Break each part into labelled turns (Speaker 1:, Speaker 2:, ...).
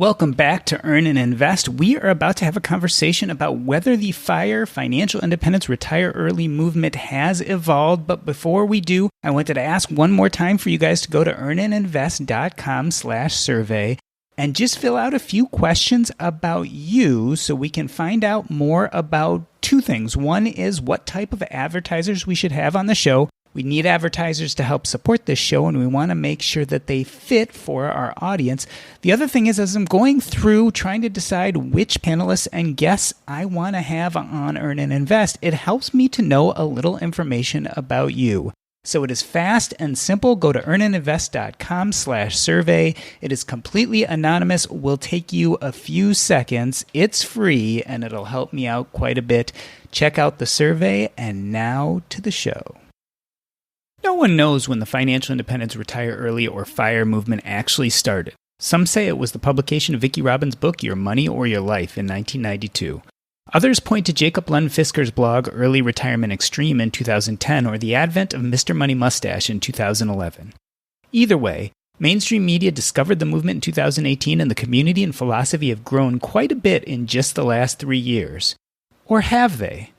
Speaker 1: Welcome back to Earn and Invest. We are about to have a conversation about whether the FIRE, Financial Independence Retire Early movement has evolved. But before we do, I wanted to ask one more time for you guys to go to earnandinvest.com/survey and just fill out a few questions about you so we can find out more about two things. One is what type of advertisers we should have on the show. We need advertisers to help support this show, and we want to make sure that they fit for our audience. The other thing is, as I'm going through trying to decide which panelists and guests I want to have on Earn and Invest, it helps me to know a little information about you. So it is fast and simple. Go to earnandinvest.com/survey. It is completely anonymous. Will take you a few seconds. It's free, and it'll help me out quite a bit. Check out the survey, and now to the show. No one knows when the Financial Independence Retire Early or FIRE movement actually started. Some say it was the publication of Vicki Robins' book, Your Money or Your Life, in 1992. Others point to Jacob Lund-Fisker's blog, Early Retirement Extreme, in 2010, or the advent of Mr. Money Mustache in 2011. Either way, mainstream media discovered the movement in 2018, and the community and philosophy have grown quite a bit in just the last 3 years. Or have they?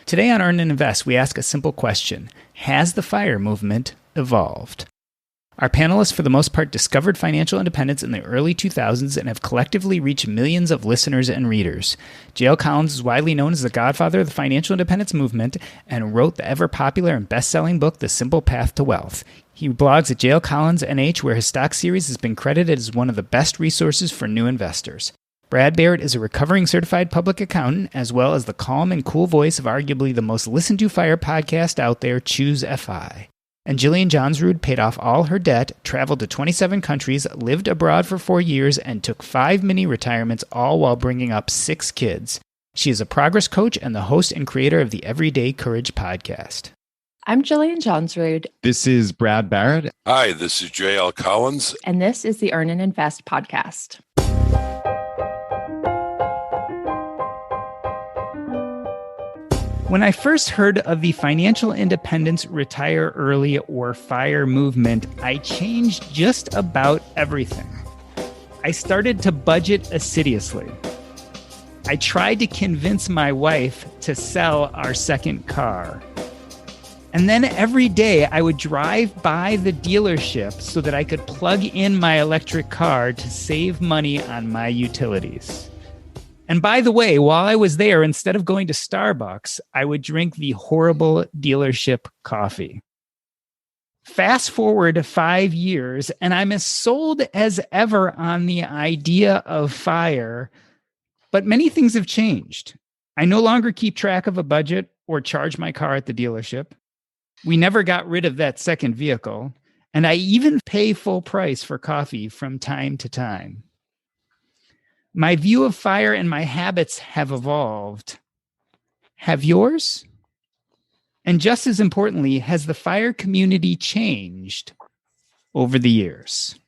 Speaker 1: Today on Earn and Invest, we ask a simple question. Has the FIRE movement evolved? Our panelists, for the most part, discovered financial independence in the early 2000s and have collectively reached millions of listeners and readers. J.L. Collins is widely known as the Godfather of the financial independence movement and wrote the ever-popular and best-selling book, The Simple Path to Wealth. He blogs at jlcollinsnh, where his stock series has been credited as one of the best resources for new investors. Brad Barrett is a recovering certified public accountant, as well as the calm and cool voice of arguably the most listened-to FIRE podcast out there, ChooseFI. And Jillian Johnsrud paid off all her debt, traveled to 27 countries, lived abroad for 4 years, and took 5 mini-retirements, all while bringing up 6 kids. She is a progress coach and the host and creator of the Everyday Courage podcast.
Speaker 2: I'm Jillian Johnsrud.
Speaker 3: This is Brad Barrett.
Speaker 4: Hi, this is J.L. Collins.
Speaker 2: And this is the Earn and Invest podcast.
Speaker 1: When I first heard of the Financial Independence Retire Early or FIRE movement, I changed just about everything. I started to budget assiduously. I tried to convince my wife to sell our second car. And then every day I would drive by the dealership so that I could plug in my electric car to save money on my utilities. And by the way, while I was there, instead of going to Starbucks, I would drink the horrible dealership coffee. Fast forward 5 years, and I'm as sold as ever on the idea of FIRE, but many things have changed. I no longer keep track of a budget or charge my car at the dealership. We never got rid of that second vehicle, and I even pay full price for coffee from time to time. My view of FIRE and my habits have evolved. Have yours? And just as importantly, has the FIRE community changed over the years?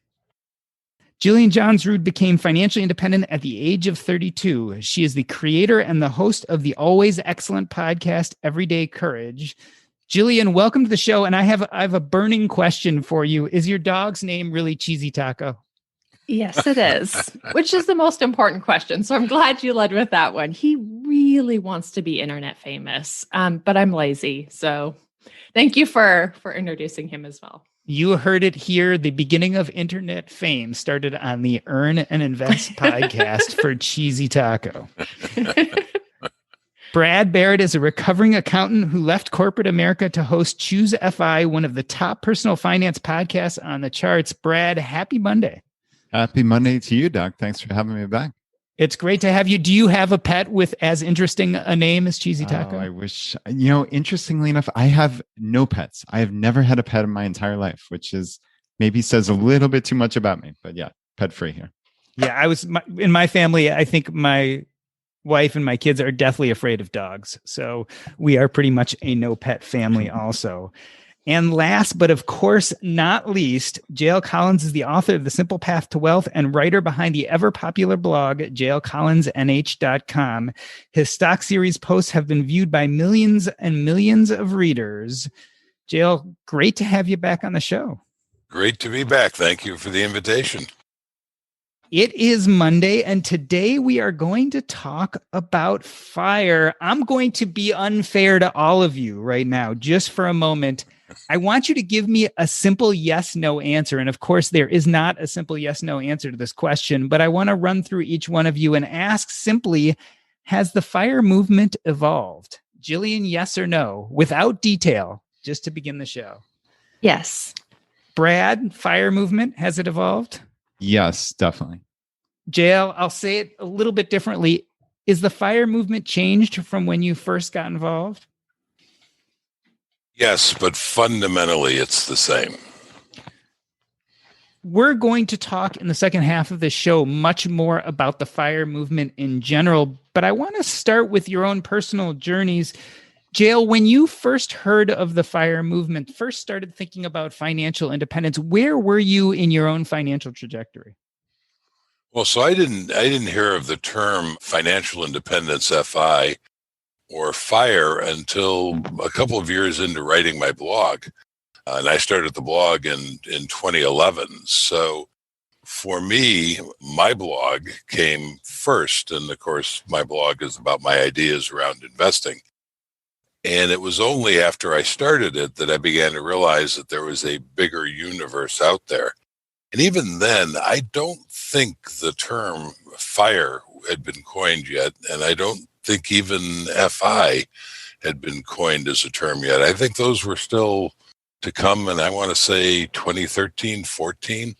Speaker 1: Jillian Johnsrud became financially independent at the age of 32. She is the creator and the host of the always excellent podcast, Everyday Courage. Jillian, welcome to the show. And I have a burning question for you. Is your dog's name really Cheesy Taco?
Speaker 2: Yes, it is, which is the most important question. So I'm glad you led with that one. He really wants to be internet famous, but I'm lazy. So thank you for introducing him as well.
Speaker 1: You heard it here. The beginning of internet fame started on the Earn and Invest podcast for Cheesy Taco. Brad Barrett is a recovering accountant who left corporate America to host ChooseFI, one of the top personal finance podcasts on the charts. Brad, happy Monday.
Speaker 3: Happy Monday to you, Doc. Thanks for having me back.
Speaker 1: It's great to have you. Do you have a pet with as interesting a name as Cheesy Taco?
Speaker 3: I wish, interestingly enough, I have no pets. I have never had a pet in my entire life, which is maybe says a little bit too much about me, but yeah, pet free here.
Speaker 1: Yeah, in my family, I think my wife and my kids are deathly afraid of dogs. So we are pretty much a no pet family also. And last, but of course not least, J.L. Collins is the author of The Simple Path to Wealth and writer behind the ever-popular blog, jlcollinsnh.com. His stock series posts have been viewed by millions and millions of readers. J.L., great to have you back on the show.
Speaker 4: Great to be back. Thank you for the invitation.
Speaker 1: It is Monday, and today we are going to talk about fire. I'm going to be unfair to all of you right now, just for a moment. I want you to give me a simple yes-no answer. And of course, there is not a simple yes-no answer to this question, but I want to run through each one of you and ask simply, has the fire movement evolved? Jillian, yes or no, without detail, just to begin the show.
Speaker 2: Yes.
Speaker 1: Brad, fire movement, has it evolved?
Speaker 3: Yes, definitely.
Speaker 1: JL, I'll say it a little bit differently. Is the fire movement changed from when you first got involved?
Speaker 4: Yes, but fundamentally it's the same.
Speaker 1: We're going to talk in the second half of this show much more about the fire movement in general, but I want to start with your own personal journeys. JL, when you first heard of the fire movement, first started thinking about financial independence, where were you in your own financial trajectory?
Speaker 4: Well, so I didn't hear of the term financial independence, FI, or FIRE until a couple of years into writing my blog. And I started the blog in 2011. So for me, my blog came first. And of course, my blog is about my ideas around investing. And it was only after I started it that I began to realize that there was a bigger universe out there. And even then, I don't think the term FIRE had been coined yet. And I don't think even FI had been coined as a term yet. I think those were still to come. And I want to say 2013, 14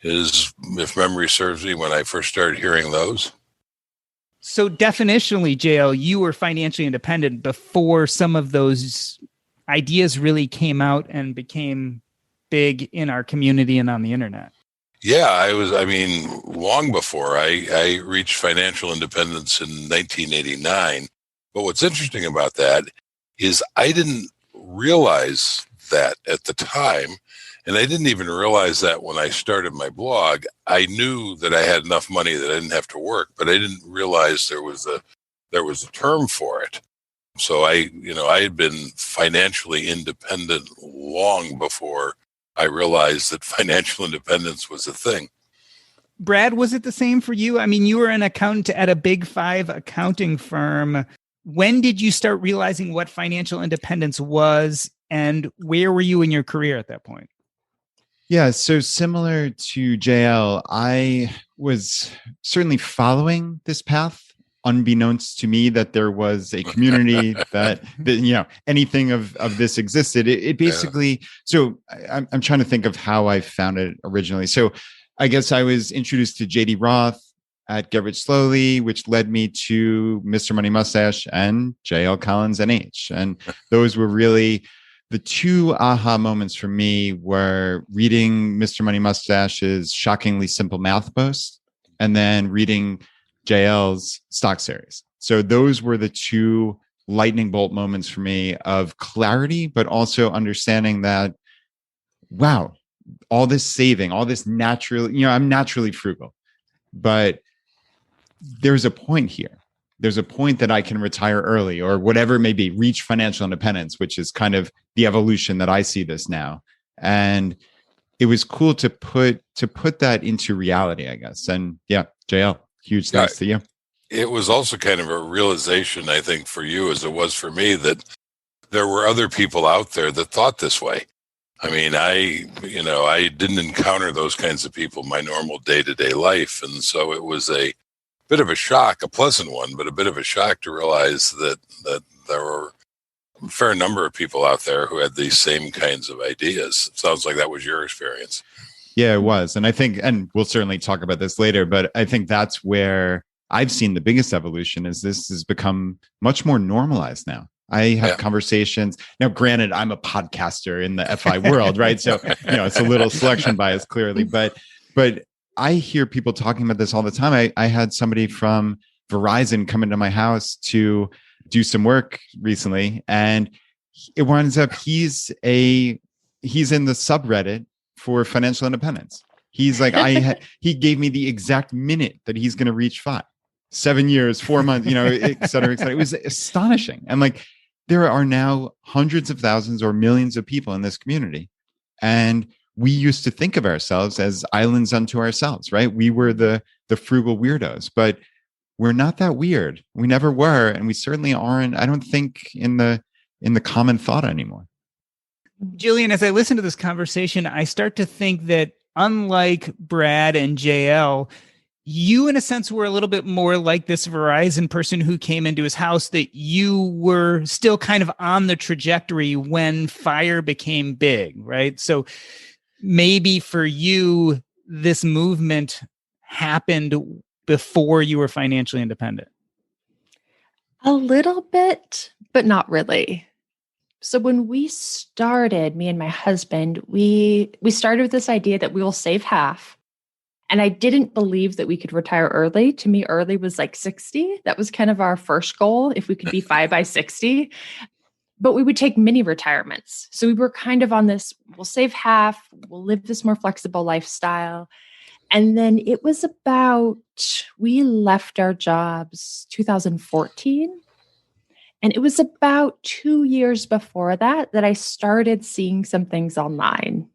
Speaker 4: is, if memory serves me, when I first started hearing those.
Speaker 1: So definitionally, JL, you were financially independent before some of those ideas really came out and became big in our community and on the internet.
Speaker 4: Yeah, long before I reached financial independence in 1989. But what's interesting about that is I didn't realize that at the time. And I didn't even realize that when I started my blog. I knew that I had enough money that I didn't have to work, but I didn't realize there was a term for it. So I had been financially independent long before I realized that financial independence was a thing.
Speaker 1: Brad, was it the same for you? I mean, you were an accountant at a Big Five accounting firm. When did you start realizing what financial independence was, and where were you in your career at that point?
Speaker 3: Yeah, so similar to JL, I was certainly following this path, unbeknownst to me that there was a community that anything of this existed. It basically, so I'm trying to think of how I found it originally. So I guess I was introduced to JD Roth at Get Rich Slowly, which led me to Mr. Money Mustache and jlcollinsnh. And those were really the two aha moments for me, were reading Mr. Money Mustache's shockingly simple math post and then reading JL's stock series. So those were the two lightning bolt moments for me of clarity, but also understanding that, wow, all this saving, all this naturally, I'm naturally frugal, but there's a point here. There's a point that I can retire early or whatever it may be, reach financial independence, which is kind of the evolution that I see this now. And it was cool to put that into reality, I guess. And yeah, JL, huge thanks to you.
Speaker 4: It was also kind of a realization, I think, for you as it was for me, that there were other people out there that thought this way. I mean, I didn't encounter those kinds of people in my normal day-to-day life. And so it was a bit of a shock, a pleasant one, but a bit of a shock to realize that there were a fair number of people out there who had these same kinds of ideas. It sounds like that was your experience.
Speaker 3: Yeah, it was. And I think, and we'll certainly talk about this later, but I think that's where I've seen the biggest evolution, is this has become much more normalized now. I have conversations. Now, granted, I'm a podcaster in the FI world, right? So, it's a little selection bias, clearly, but I hear people talking about this all the time. I had somebody from Verizon come into my house to do some work recently, and it winds up he's in the subreddit for financial independence. He's like, he gave me the exact minute that he's going to reach 7 years, 4 months, et cetera, et cetera. It was astonishing. And like, there are now hundreds of thousands or millions of people in this community. And we used to think of ourselves as islands unto ourselves, right? We were the frugal weirdos, but we're not that weird. We never were, and we certainly aren't, I don't think, in the common thought anymore.
Speaker 1: Jillian, as I listen to this conversation, I start to think that unlike Brad and JL, you, in a sense, were a little bit more like this Verizon person who came into his house, that you were still kind of on the trajectory when FIRE became big, right? So maybe for you, this movement happened before you were financially independent.
Speaker 2: A little bit, but not really. So when we started, me and my husband, we started with this idea that we will save half. And I didn't believe that we could retire early. To me, early was like 60. That was kind of our first goal, if we could be 5 by 60. But we would take mini retirements. So we were kind of on this, we'll save half, we'll live this more flexible lifestyle. And then it was about, we left our jobs 2014. And it was about 2 years before that I started seeing some things online.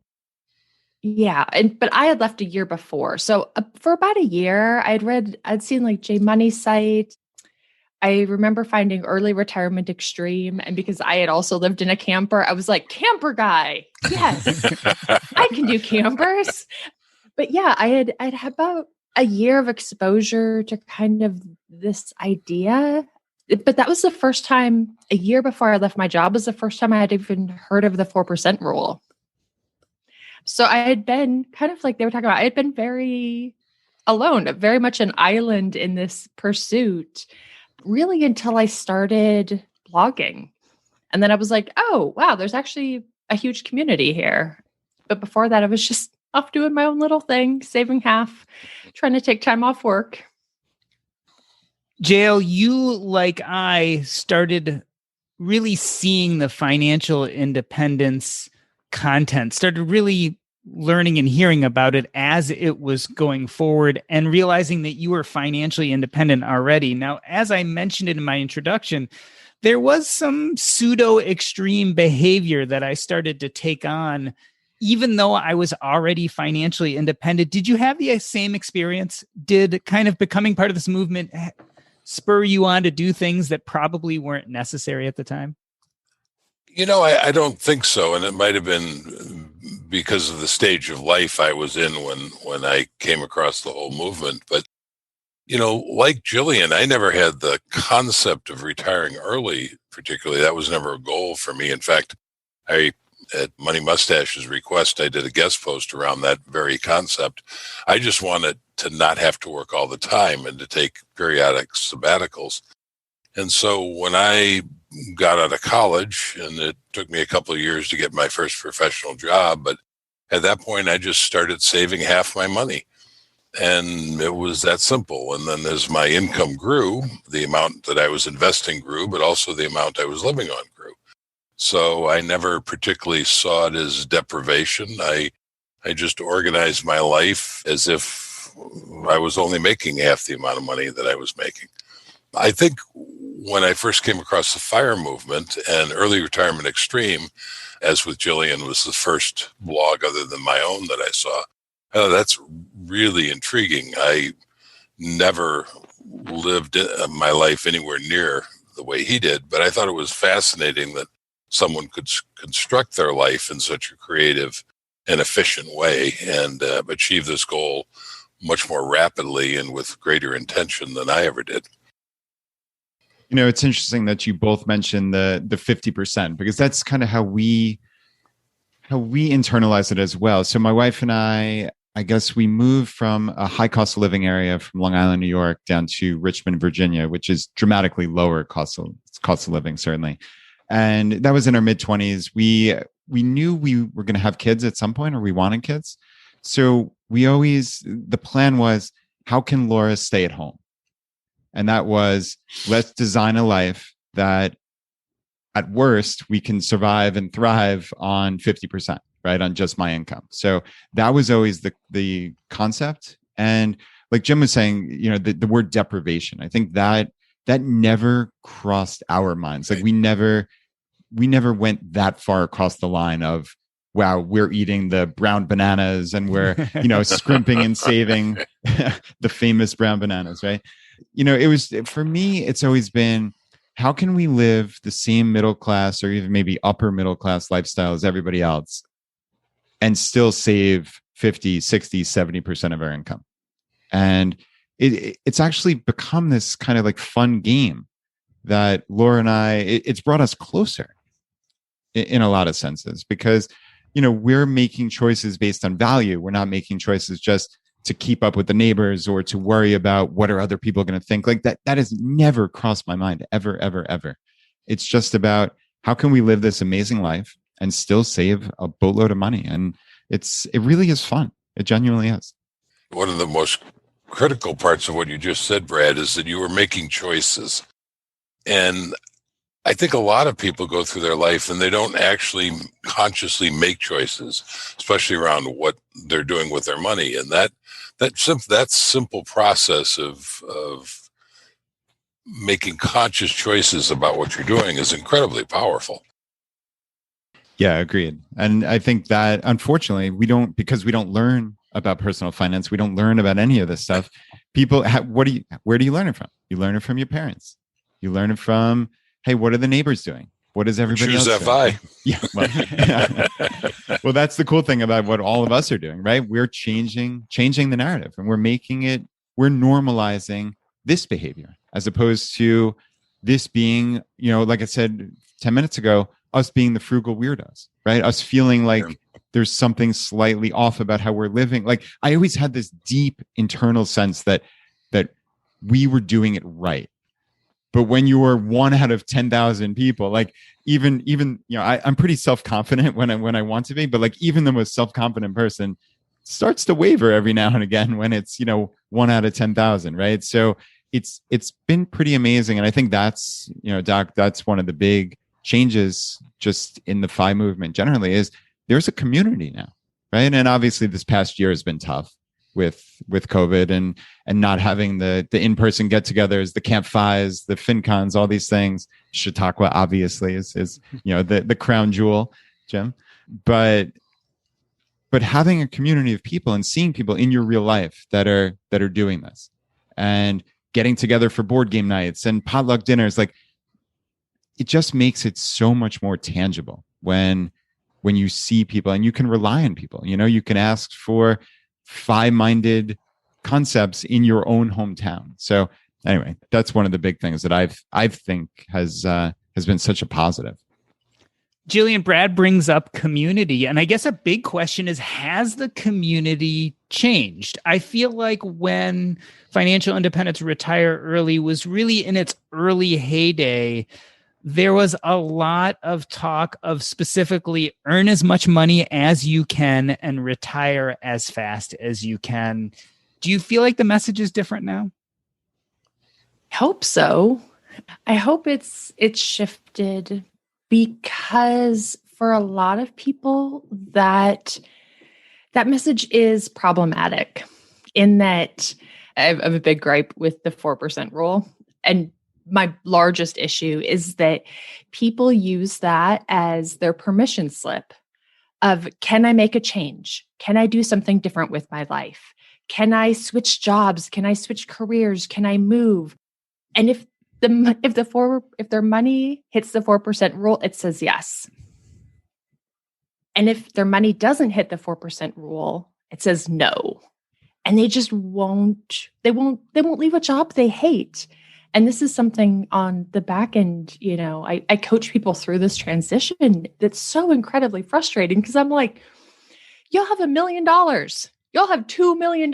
Speaker 2: Yeah. But I had left a year before. So for about a year, I'd seen like J Money's site. I remember finding Early Retirement Extreme. And because I had also lived in a camper, I was like, camper guy. Yes, I can do campers. But yeah, I'd had about a year of exposure to kind of this idea. But that was the first time, a year before I left my job, was the first time I had even heard of the 4% rule. So I had been kind of like they were talking about, I had been very alone, very much an island in this pursuit, really until I started blogging. And then I was like, oh, wow, there's actually a huge community here. But before that, I was just off doing my own little thing, saving half, trying to take time off work.
Speaker 1: JL, you, like I, started really seeing the financial independence content, started really learning and hearing about it as it was going forward and realizing that you were financially independent already. Now, as I mentioned in my introduction, there was some pseudo extreme behavior that I started to take on, even though I was already financially independent. Did you have the same experience? Did kind of becoming part of this movement spur you on to do things that probably weren't necessary at the time?
Speaker 4: I don't think so. And it might have been because of the stage of life I was in when I came across the whole movement. But, like Jillian, I never had the concept of retiring early, particularly. That was never a goal for me. In fact, at Money Mustache's request, I did a guest post around that very concept. I just wanted to not have to work all the time and to take periodic sabbaticals. And so when I got out of college, and it took me a couple of years to get my first professional job, but at that point, I just started saving half my money. And it was that simple. And then as my income grew, the amount that I was investing grew, but also the amount I was living on grew. So I never particularly saw it as deprivation. I just organized my life as if I was only making half the amount of money that I was making. I think when I first came across the FIRE movement and Early Retirement Extreme, as with Jillian, was the first blog other than my own that I saw. Oh, that's really intriguing. I never lived my life anywhere near the way he did, but I thought it was fascinating that someone could construct their life in such a creative and efficient way and achieve this goal much more rapidly and with greater intention than I ever did.
Speaker 3: It's interesting that you both mentioned the 50%, because that's kind of how we internalize it as well. So my wife and I guess we moved from a high cost of living area from Long Island, New York, down to Richmond, Virginia, which is dramatically lower cost of living, certainly. And that was in our mid-20s. We knew we were going to have kids at some point, or we wanted kids. So the plan was, how can Laura stay at home? And that was, let's design a life that at worst we can survive and thrive on 50%, right? On just my income. So that was always the concept. And like Jim was saying, the word deprivation, I think that never crossed our minds. Like we never went that far across the line of wow, we're eating the brown bananas and we're, scrimping and saving the famous brown bananas, right? It was, for me, it's always been, how can we live the same middle class or even maybe upper middle class lifestyle as everybody else and still save 50, 60, 70% of our income? And it's actually become this kind of like fun game that Laura and I, it's brought us closer in a lot of senses, because we're making choices based on value. We're not making choices just to keep up with the neighbors or to worry about what are other people going to think. Like that has never crossed my mind, ever, ever, ever. It's just about how can we live this amazing life and still save a boatload of money. And it really is fun. It genuinely is.
Speaker 4: One of the most critical parts of what you just said, Brad, is that you were making choices. And I think a lot of people go through their life and they don't actually consciously make choices, especially around what they're doing with their money. And that simple process of making conscious choices about what you're doing is incredibly powerful.
Speaker 3: Yeah, agreed. And I think that unfortunately because we don't learn about personal finance, we don't learn about any of this stuff. People, where do you learn it from? You learn it from your parents. You learn it from, hey, what are the neighbors doing? What is everybody else doing?
Speaker 4: ChooseFI.
Speaker 3: Yeah. Well, that's the cool thing about what all of us are doing, right? We're changing the narrative, and we're normalizing this behavior as opposed to this being, like I said 10 minutes ago, us being the frugal weirdos, right? Us feeling like there's something slightly off about how we're living. Like I always had this deep internal sense that we were doing it right. But when you were 1 out of 10,000 people, like even I'm pretty self-confident when I want to be, but like even the most self-confident person starts to waver every now and again when it's 1 out of 10,000, right? So it's been pretty amazing, and I think that's Doc, that's one of the big changes just in the FI movement generally is there's a community now, right? And obviously this past year has been tough with COVID and not having the in-person get-togethers, the Camp FIs, the FinCons, all these things. Chautauqua obviously is the crown jewel, Jim. But having a community of people and seeing people in your real life that are doing this and getting together for board game nights and potluck dinners, like it just makes it so much more tangible when you see people and you can rely on people. You can ask for FI-minded concepts in your own hometown. So anyway, that's one of the big things that I think has been such a positive.
Speaker 1: Jillian, Brad brings up community, and I guess a big question is, has the community changed? I feel like when financial independence retire early was really in its early heyday, there was a lot of talk of specifically earn as much money as you can and retire as fast as you can. Do you feel like the message is different now?
Speaker 2: I hope so. I hope it's shifted, because for a lot of people that message is problematic in that I have a big gripe with the 4% rule. And my largest issue is that people use that as their permission slip of, can I make a change? Can I do something different with my life? Can I switch jobs? Can I switch careers? Can I move? And if their money hits the 4% rule, it says yes. And if their money doesn't hit the 4% rule, it says no. And they just won't leave a job they hate. And this is something on the back end, I coach people through this transition that's so incredibly frustrating, because I'm like, you'll have $1 million. You'll have $2 million.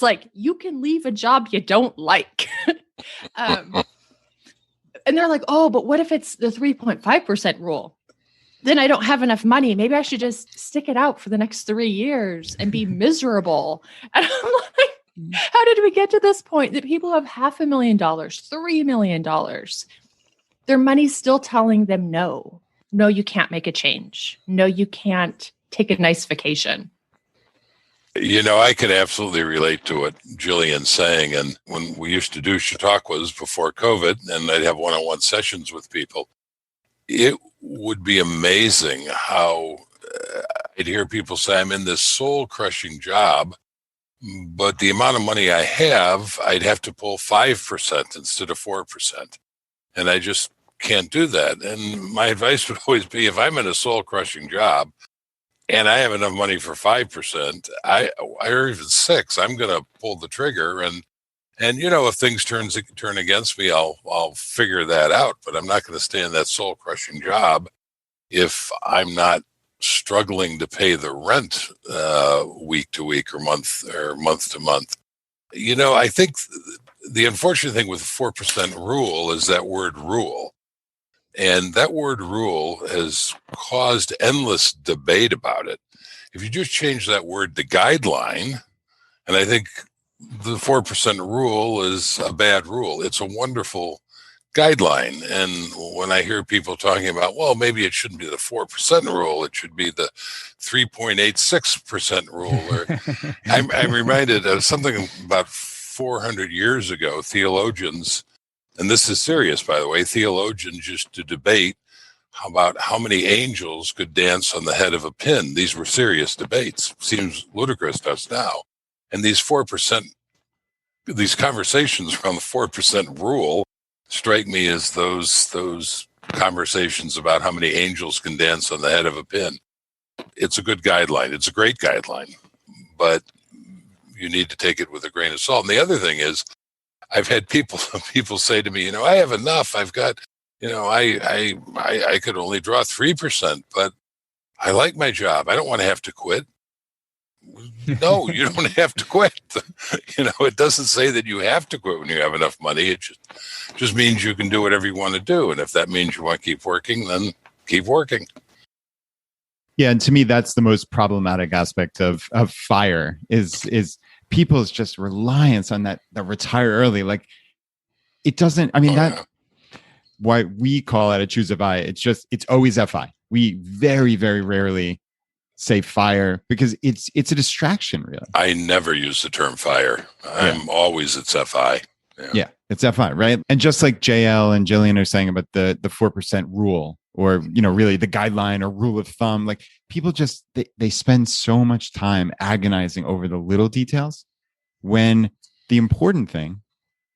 Speaker 2: Like, you can leave a job you don't like. And they're like, oh, but what if it's the 3.5% rule? Then I don't have enough money. Maybe I should just stick it out for the next 3 years and be miserable. And I'm like, how did we get to this point that people have $500,000, $3 million? Their money's still telling them no, you can't make a change. No, you can't take a nice vacation.
Speaker 4: I can absolutely relate to what Jillian's saying. And when we used to do Chautauquas before COVID, and I'd have one-on-one sessions with people, it would be amazing how I'd hear people say, I'm in this soul-crushing job, but the amount of money I have, I'd have to pull 5% instead of 4%. And I just can't do that. And my advice would always be, if I'm in a soul-crushing job and I have enough money for 5%, or even 6%, I'm going to pull the trigger. And if things turn against me, I'll figure that out. But I'm not going to stay in that soul-crushing job if I'm not struggling to pay the rent week to week or month to month. I think the unfortunate thing with the 4% rule is that word rule. And that word rule has caused endless debate about it. If you just change that word to guideline, and I think the 4% rule is a bad rule. It's a wonderful guideline. And when I hear people talking about, well, maybe it shouldn't be the 4% rule, it should be the 3.86% rule. Or I'm reminded of something about 400 years ago, theologians, and this is serious, by the way, theologians used to debate about how many angels could dance on the head of a pin. These were serious debates. Seems ludicrous to us now. And these 4%, these conversations around the 4% rule strike me as those conversations about how many angels can dance on the head of a pin. It's a good guideline. It's a great guideline, but you need to take it with a grain of salt. And the other thing is, I've had people say to me, I have enough. I've got, I could only draw 3%, but I like my job. I don't want to have to quit. No, you don't have to quit. It doesn't say that you have to quit when you have enough money. It just means you can do whatever you want to do. And if that means you want to keep working, then keep working.
Speaker 3: Yeah, and to me, that's the most problematic aspect of FIRE is people's just reliance on that retire early. Like, it doesn't, why we call it a ChooseFI, it's always FI. We very, very rarely say FIRE because it's a distraction, really.
Speaker 4: I never use the term FIRE. It's FI.
Speaker 3: Yeah, it's FI, right? And just like JL and Jillian are saying about the 4% rule, or really the guideline or rule of thumb, like people just they spend so much time agonizing over the little details, when the important thing,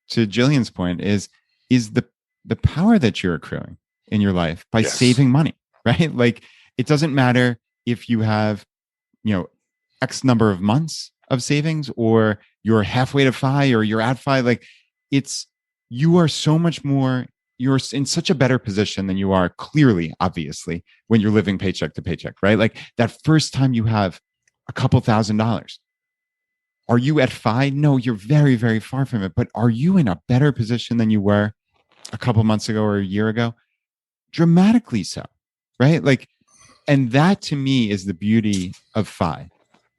Speaker 3: to Jillian's point, is the power that you're accruing in your life by saving money, right? Like, it doesn't matter if you have, X number of months of savings, or you're halfway to FI, or you're at FI. Like, you are so much more, you're in such a better position than you are, clearly, obviously, when you're living paycheck to paycheck, right? Like, that first time you have a couple $1,000s, are you at FI? No, you're very, very far from it. But are you in a better position than you were a couple months ago or a year ago? Dramatically so, right? Like, and that to me is the beauty of FI,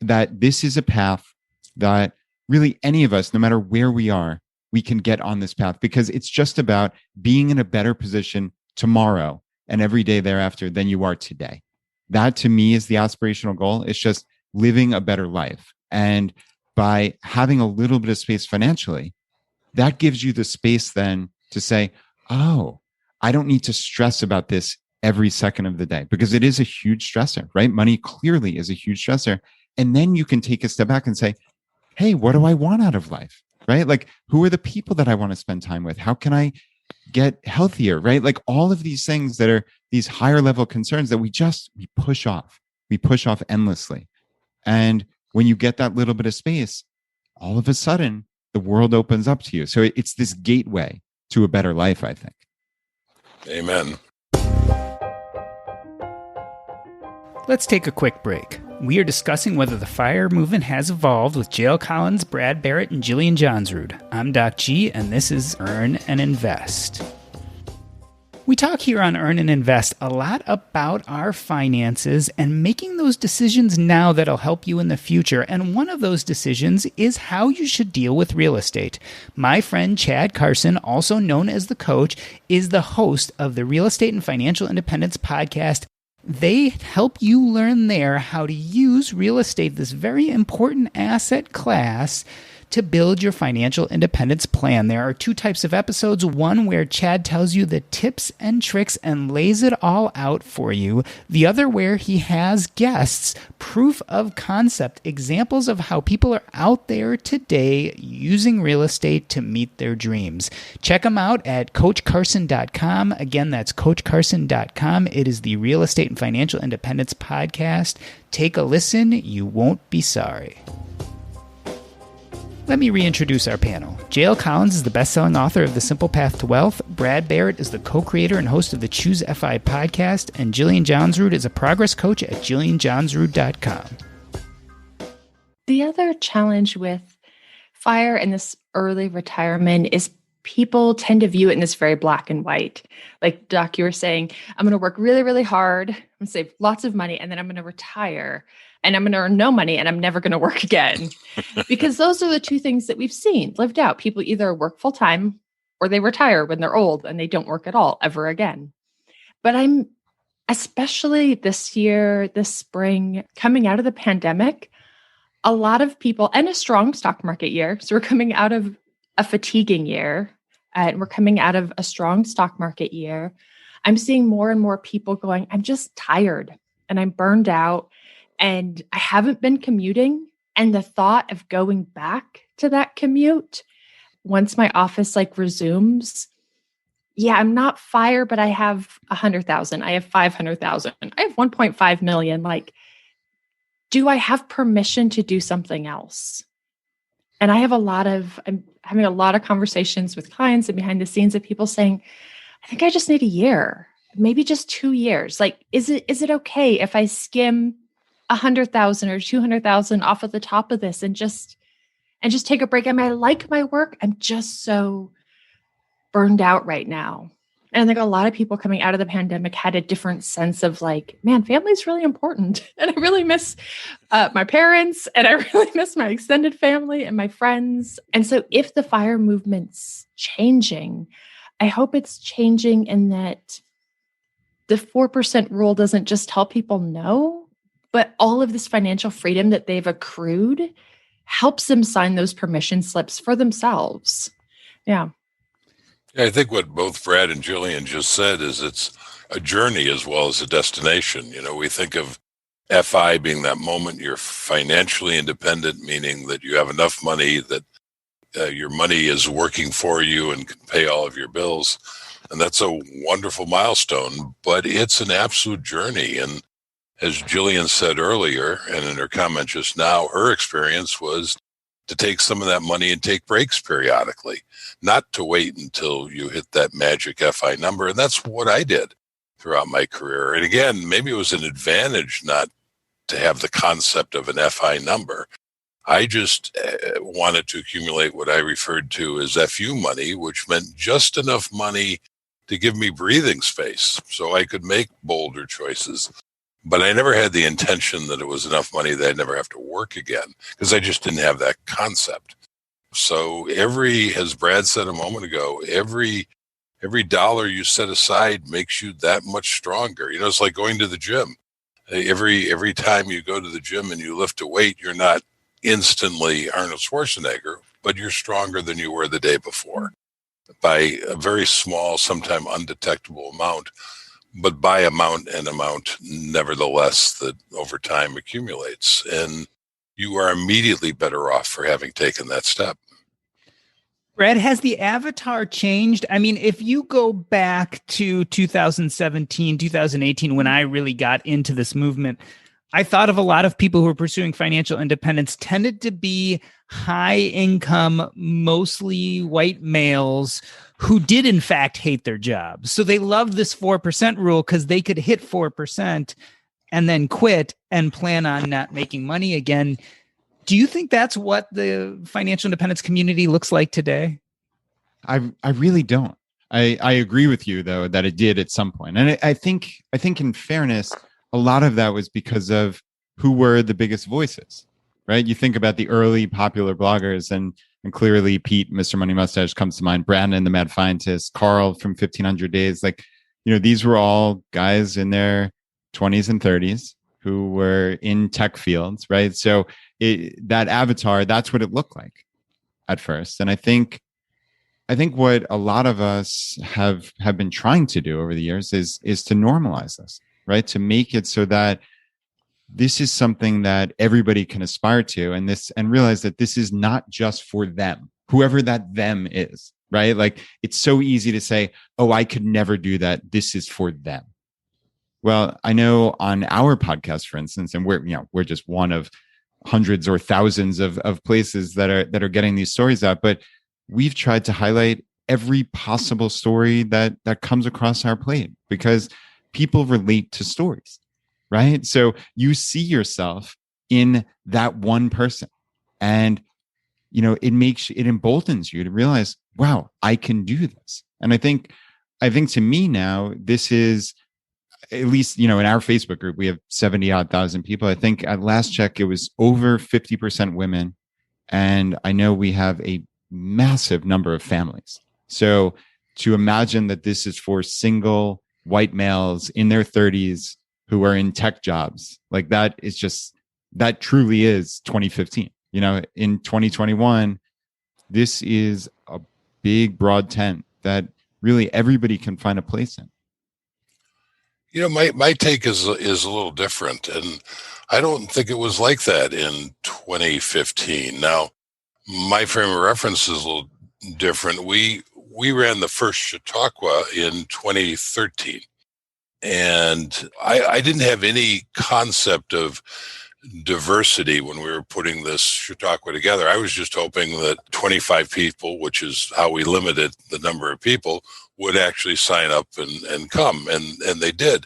Speaker 3: that this is a path that really any of us, no matter where we are, we can get on this path, because it's just about being in a better position tomorrow and every day thereafter than you are today. That to me is the aspirational goal. It's just living a better life. And by having a little bit of space financially, that gives you the space then to say, oh, I don't need to stress about this every second of the day, because it is a huge stressor, right? Money clearly is a huge stressor. And then you can take a step back and say, hey, what do I want out of life, right? Like, who are the people that I want to spend time with? How can I get healthier, right? Like, all of these things that are these higher level concerns that we push off. We push off endlessly. And when you get that little bit of space, all of a sudden, the world opens up to you. So it's this gateway to a better life, I think.
Speaker 4: Amen.
Speaker 1: Let's take a quick break. We are discussing whether the FIRE movement has evolved with JL Collins, Brad Barrett, and Jillian Johnsrud. I'm Doc G, and this is Earn and Invest. We talk here on Earn and Invest a lot about our finances and making those decisions now that'll help you in the future. And one of those decisions is how you should deal with real estate. My friend Chad Carson, also known as The Coach, is the host of the Real Estate and Financial Independence podcast. They help you learn there how to use real estate, this very important asset class, to build your financial independence plan. There are two types of episodes. One where Chad tells you the tips and tricks and lays it all out for you. The other where he has guests, proof of concept, examples of how people are out there today using real estate to meet their dreams. Check them out at coachcarson.com. Again, that's coachcarson.com. It is the Real Estate and Financial Independence podcast. Take a listen. You won't be sorry. Let me reintroduce our panel. JL Collins is the best-selling author of The Simple Path to Wealth. Brad Barrett is the co-creator and host of the ChooseFI podcast. And Jillian Johnsrud is a progress coach at jillianjohnsrud.com.
Speaker 2: The other challenge with FIRE and this early retirement is people tend to view it in this very black and white. Like, Doc, you were saying, I'm going to work really, really hard. I'm going to save lots of money, and then I'm going to retire. And I'm going to earn no money, and I'm never going to work again. Because those are the two things that we've seen lived out. People either work full time or they retire when they're old and they don't work at all ever again. But I'm, especially this year, this spring, coming out of the pandemic, a lot of people, and a strong stock market year. So we're coming out of a fatiguing year, and we're coming out of a strong stock market year. I'm seeing more and more people going, I'm just tired and I'm burned out. And I haven't been commuting. And the thought of going back to that commute once my office resumes, I'm not FIRE, but I have 100,000. I have 500,000. I have 1.5 million. Do I have permission to do something else? And I'm having a lot of conversations with clients and behind the scenes of people saying, I think I just need a year, maybe just 2 years. Is it okay if I skim 100,000 or 200,000 off of the top of this and just take a break? I mean, I like my work. I'm just so burned out right now. And I think a lot of people coming out of the pandemic had a different sense of man, family's really important. And I really miss my parents, and I really miss my extended family and my friends. And so if the FIRE movement's changing, I hope it's changing in that the 4% rule doesn't just tell people no, but all of this financial freedom that they've accrued helps them sign those permission slips for themselves. Yeah.
Speaker 4: I think what both Brad and Jillian just said is it's a journey as well as a destination. We think of FI being that moment you're financially independent, meaning that you have enough money that your money is working for you and can pay all of your bills. And that's a wonderful milestone, but it's an absolute journey. And as Jillian said earlier, and in her comment just now, her experience was to take some of that money and take breaks periodically, not to wait until you hit that magic FI number. And that's what I did throughout my career. And again, maybe it was an advantage not to have the concept of an FI number. I just wanted to accumulate what I referred to as FU money, which meant just enough money to give me breathing space so I could make bolder choices. But I never had the intention that it was enough money that I'd never have to work again, because I just didn't have that concept. So as Brad said a moment ago, every dollar you set aside makes you that much stronger. It's like going to the gym. Every time you go to the gym and you lift a weight, you're not instantly Arnold Schwarzenegger, but you're stronger than you were the day before by a very small, sometimes undetectable amount. But by amount, nevertheless, that over time accumulates. And you are immediately better off for having taken that step.
Speaker 1: Brad, has the avatar changed? I mean, if you go back to 2017, 2018, when I really got into this movement, I thought of a lot of people who were pursuing financial independence tended to be high income, mostly white males who did in fact hate their jobs. So they loved this 4% rule because they could hit 4% and then quit and plan on not making money again. Do you think that's what the financial independence community looks like today?
Speaker 3: I really don't. I agree with you, though, that it did at some point. And I think in fairness, a lot of that was because of who were the biggest voices, right? You think about the early popular bloggers, and clearly Pete, Mr. Money Mustache comes to mind, Brandon, the Mad Scientist, Carl from 1500 Days. These were all guys in their 20s and 30s who were in tech fields, right? So that avatar, that's what it looked like. at first. And I think what a lot of us have been trying to do over the years is to normalize this, right? To make it so that this is something that everybody can aspire to, and realize that this is not just for them, whoever that them is, right? Like, it's so easy to say, oh, I could never do that. This is for them. Well, I know on our podcast, for instance, and we're just one of hundreds or thousands of places that are getting these stories out, but we've tried to highlight every possible story that comes across our plate, because people relate to stories, right? So you see yourself in that one person, and it emboldens you to realize, wow, I can do this. And I think to me now, this is, at least, in our Facebook group, we have 70,000 odd people. I think at last check, it was over 50% women. And I know we have a massive number of families. So to imagine that this is for single white males in their 30s who are in tech jobs, like that truly is 2015. In 2021, this is a big, broad tent that really everybody can find a place in.
Speaker 4: My take is a little different, and I don't think it was like that in 2015. Now, my frame of reference is a little different. We ran the first Chautauqua in 2013, and I didn't have any concept of diversity when we were putting this Chautauqua together. I was just hoping that 25 people, which is how we limited the number of people, would actually sign up and come, and they did.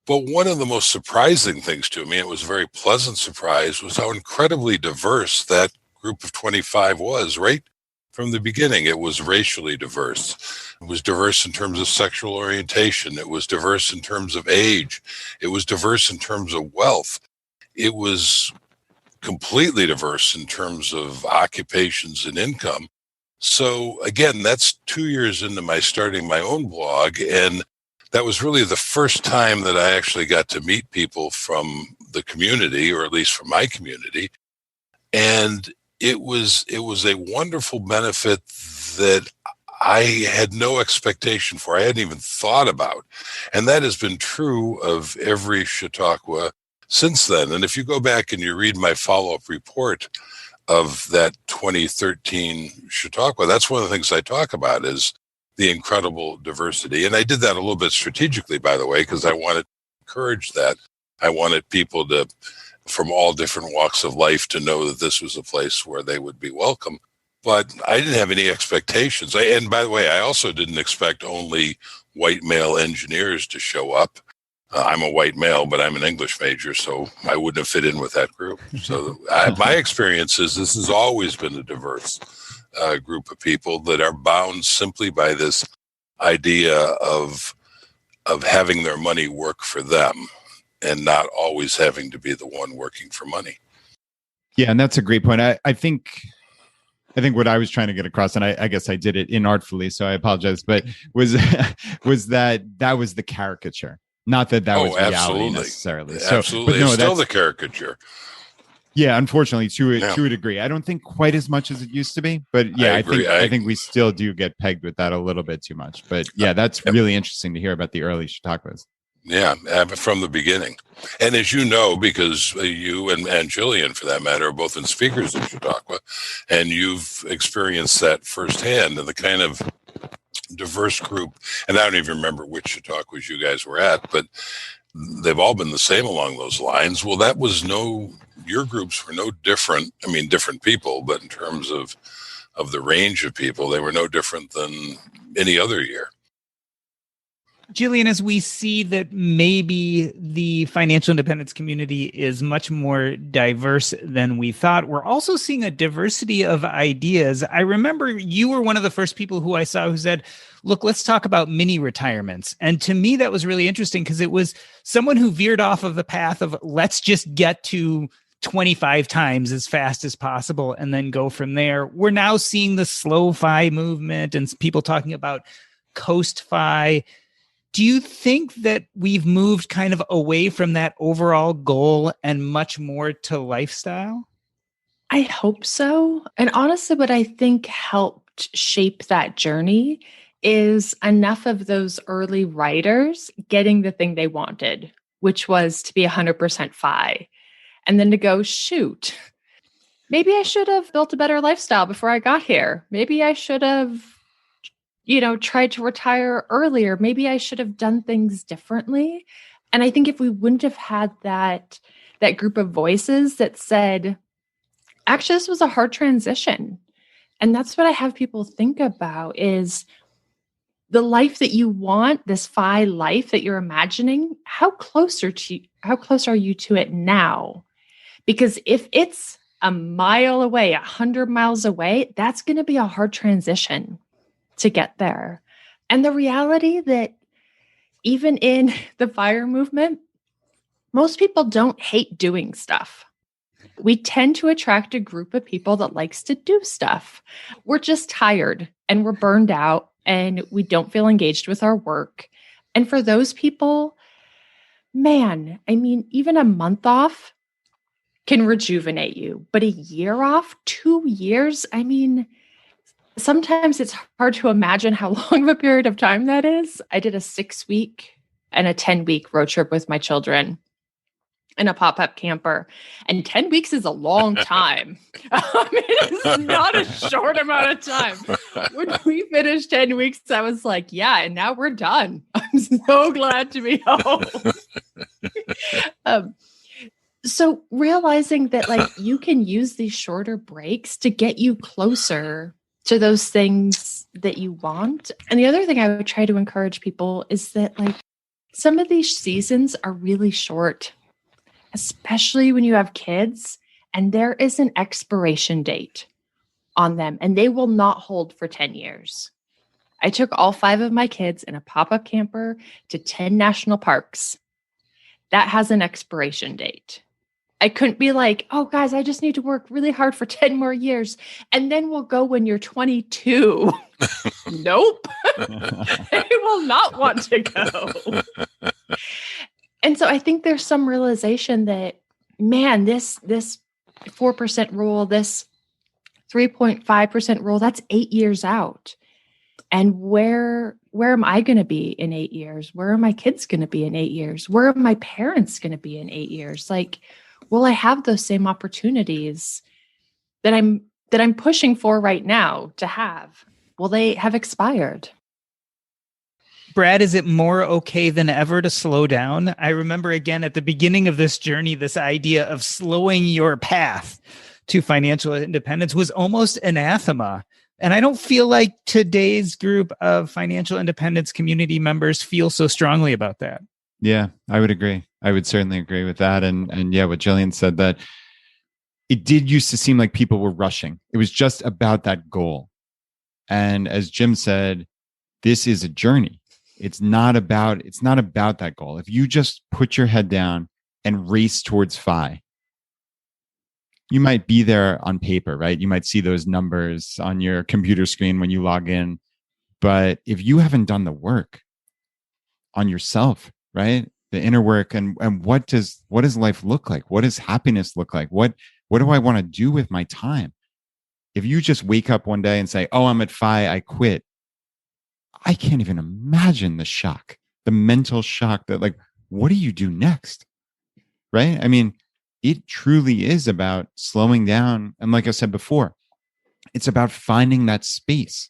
Speaker 4: But one of the most surprising things to me, it was a very pleasant surprise, was how incredibly diverse that group of 25 was. Right from the beginning, it was racially diverse. It was diverse in terms of sexual orientation. It was diverse in terms of age. It was diverse in terms of wealth. It was completely diverse in terms of occupations and income. So again, that's 2 years into my starting my own blog, and that was really the first time that I actually got to meet people from the community, or at least from my community. And it was a wonderful benefit that I had no expectation for. I hadn't even thought about. And that has been true of every Chautauqua since then. And if you go back and you read my follow-up report of that 2013 Chautauqua, that's one of the things I talk about, is the incredible diversity. And I did that a little bit strategically, by the way, because I wanted to encourage that. I wanted people from all different walks of life to know that this was a place where they would be welcome. But I didn't have any expectations. And by the way, I also didn't expect only white male engineers to show up. I'm a white male, but I'm an English major, so I wouldn't have fit in with that group. So my experience is this has always been a diverse group of people that are bound simply by this idea of having their money work for them and not always having to be the one working for money.
Speaker 3: Yeah, and that's a great point. I think what I was trying to get across, and I guess I did it inartfully, so I apologize, but was that was the caricature. Not that was reality necessarily. So,
Speaker 4: absolutely.
Speaker 3: But no,
Speaker 4: it's still the caricature.
Speaker 3: Yeah, unfortunately, to a degree. I don't think quite as much as it used to be, but yeah, I think we still do get pegged with that a little bit too much. But yeah, that's really interesting to hear about the early Chautauquas.
Speaker 4: Yeah, from the beginning. And as you know, because you and Jillian, for that matter, are both in speakers at Chautauqua, and you've experienced that firsthand, and the kind of diverse group, and I don't even remember which Chautauquas you guys were at, but they've all been the same along those lines. Well, your groups were no different. I mean, different people, but in terms of the range of people, they were no different than any other year.
Speaker 1: Jillian, as we see that maybe the financial independence community is much more diverse than we thought, we're also seeing a diversity of ideas. I remember you were one of the first people who I saw who said, look, let's talk about mini retirements. And to me, that was really interesting because it was someone who veered off of the path of let's just get to 25 times as fast as possible and then go from there. We're now seeing the slow-fi movement and people talking about ChooseFI. Do you think that we've moved kind of away from that overall goal and much more to lifestyle?
Speaker 2: I hope so. And honestly, what I think helped shape that journey is enough of those early writers getting the thing they wanted, which was to be 100% FI. And then to go, shoot, maybe I should have built a better lifestyle before I got here. Maybe I should have, tried to retire earlier. Maybe I should have done things differently. And I think if we wouldn't have had that group of voices that said, actually, this was a hard transition. And that's what I have people think about is the life that you want, this FI life that you're imagining, how close are you to it now? Because if it's a mile away, 100 miles away, that's going to be a hard transition to get there. And the reality that even in the FIRE movement, most people don't hate doing stuff. We tend to attract a group of people that likes to do stuff. We're just tired and we're burned out and we don't feel engaged with our work. And for those people, man, I mean, even a month off can rejuvenate you, but a year off, 2 years, I mean, sometimes it's hard to imagine how long of a period of time that is. I did a 6-week and a 10-week road trip with my children in a pop-up camper. And 10 weeks is a long time. It is not a short amount of time. When we finished 10 weeks, I was like, yeah, and now we're done. I'm so glad to be home. So realizing that like you can use these shorter breaks to get you closer to those things that you want. And the other thing I would try to encourage people is that like some of these seasons are really short, especially when you have kids and there is an expiration date on them and they will not hold for 10 years. I took all 5 of my kids in a pop-up camper to 10 national parks. That has an expiration date. I couldn't be like, oh, guys, I just need to work really hard for 10 more years. And then we'll go when you're 22. Nope. They will not want to go. And so I think there's some realization that, man, this 4% rule, this 3.5% rule, that's 8 years out. And where am I going to be in 8 years? Where are my kids going to be in 8 years? Where are my parents going to be in 8 years? Like, will I have those same opportunities that I'm pushing for right now to have? Will they have expired?
Speaker 1: Brad, is it more okay than ever to slow down? I remember again at the beginning of this journey, this idea of slowing your path to financial independence was almost anathema. And I don't feel like today's group of financial independence community members feel so strongly about that.
Speaker 3: Yeah, I would agree. I would certainly agree with that. And yeah, what Jillian said, that it did used to seem like people were rushing. It was just about that goal. And as Jim said, this is a journey. It's not about that goal. If you just put your head down and race towards FI, you might be there on paper, right? You might see those numbers on your computer screen when you log in. But if you haven't done the work on yourself, right? The inner work and what does life look like? What does happiness look like? What do I want to do with my time? If you just wake up one day and say, oh, I'm at FI, I quit. I can't even imagine the shock, the mental shock that like, what do you do next? Right? I mean, it truly is about slowing down. And like I said before, it's about finding that space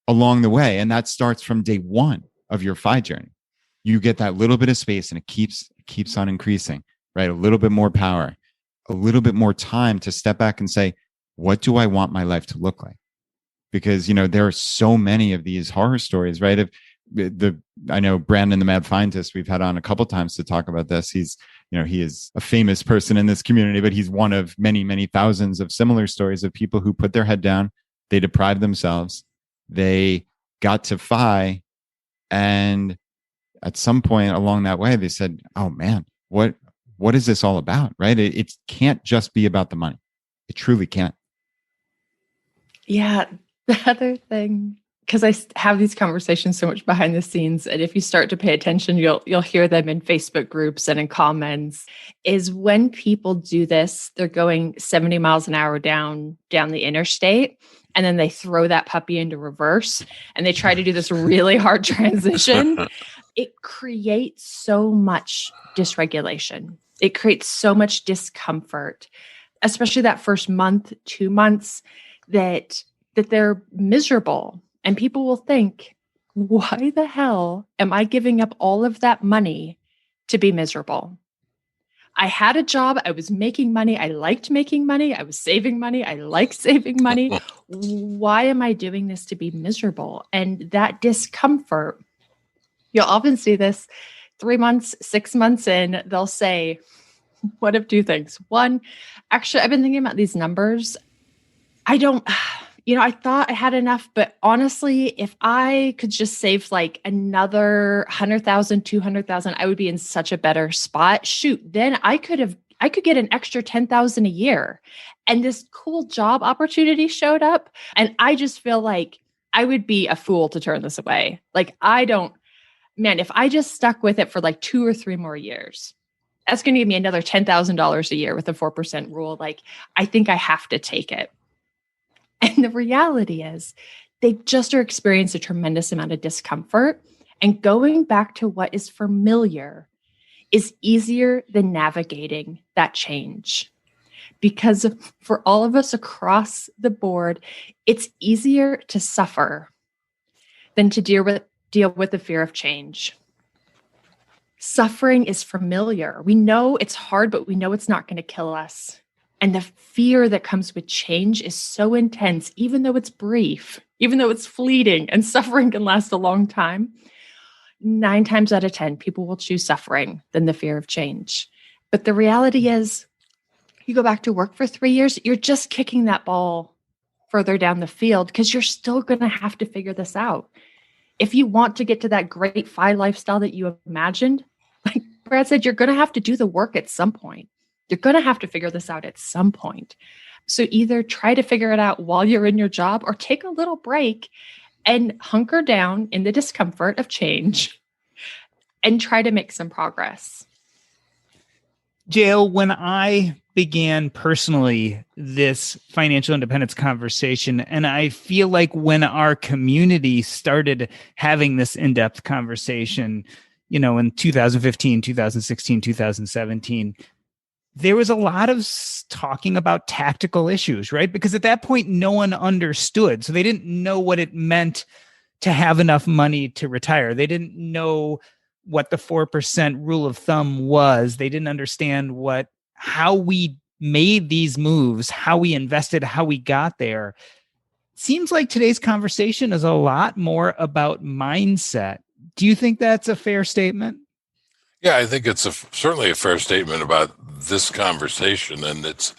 Speaker 3: along the way. And that starts from day one of your FI journey. You get that little bit of space and it keeps on increasing, right? A little bit more power, a little bit more time to step back and say, what do I want my life to look like? Because, there are so many of these horror stories, right? I know Brandon, the mad scientist, we've had on a couple times to talk about this. He is a famous person in this community, but he's one of many, many thousands of similar stories of people who put their head down, they deprived themselves, they got to FI, and at some point along that way, they said, oh man, what is this all about, right? It can't just be about the money. It truly can't.
Speaker 2: Yeah. The other thing because I have these conversations so much behind the scenes, and if you start to pay attention, you'll hear them in Facebook groups and in comments, is when people do this, they're going 70 miles an hour down the interstate, and then they throw that puppy into reverse, and they try to do this really hard transition. It creates so much dysregulation. It creates so much discomfort, especially that first month, 2 months, that they're miserable. And people will think, why the hell am I giving up all of that money to be miserable? I had a job. I was making money. I liked making money. I was saving money. I like saving money. Why am I doing this to be miserable? And that discomfort, you'll often see this 3 months, 6 months in, they'll say, one of two things. One, actually, I've been thinking about these numbers. I thought I had enough, but honestly, if I could just save like another 100,000, 200,000, I would be in such a better spot. Shoot, then I could get an extra 10,000 a year. And this cool job opportunity showed up. And I just feel like I would be a fool to turn this away. Like if I just stuck with it for like 2 or 3 more years, that's going to give me another $10,000 a year with a 4% rule. Like, I think I have to take it. And the reality is they just are experiencing a tremendous amount of discomfort. And going back to what is familiar is easier than navigating that change. Because for all of us across the board, it's easier to suffer than to deal with the fear of change. Suffering is familiar. We know it's hard, but we know it's not going to kill us. And the fear that comes with change is so intense, even though it's brief, even though it's fleeting, and suffering can last a long time. 9 times out of 10, people will choose suffering than the fear of change. But the reality is, you go back to work for 3 years, you're just kicking that ball further down the field because you're still going to have to figure this out. If you want to get to that great FI lifestyle that you imagined, like Brad said, you're going to have to do the work at some point. You're going to have to figure this out at some point. So either try to figure it out while you're in your job or take a little break and hunker down in the discomfort of change and try to make some progress.
Speaker 1: JL, when I began personally this financial independence conversation, and I feel like when our community started having this in-depth conversation, in 2015, 2016, 2017, there was a lot of talking about tactical issues, right? Because at that point, no one understood. So they didn't know what it meant to have enough money to retire. They didn't know what the 4% rule of thumb was. They didn't understand how we made these moves, how we invested, how we got there. Seems like today's conversation is a lot more about mindset. Do you think that's a fair statement?
Speaker 4: Yeah, I think it's certainly a fair statement about this conversation. And it's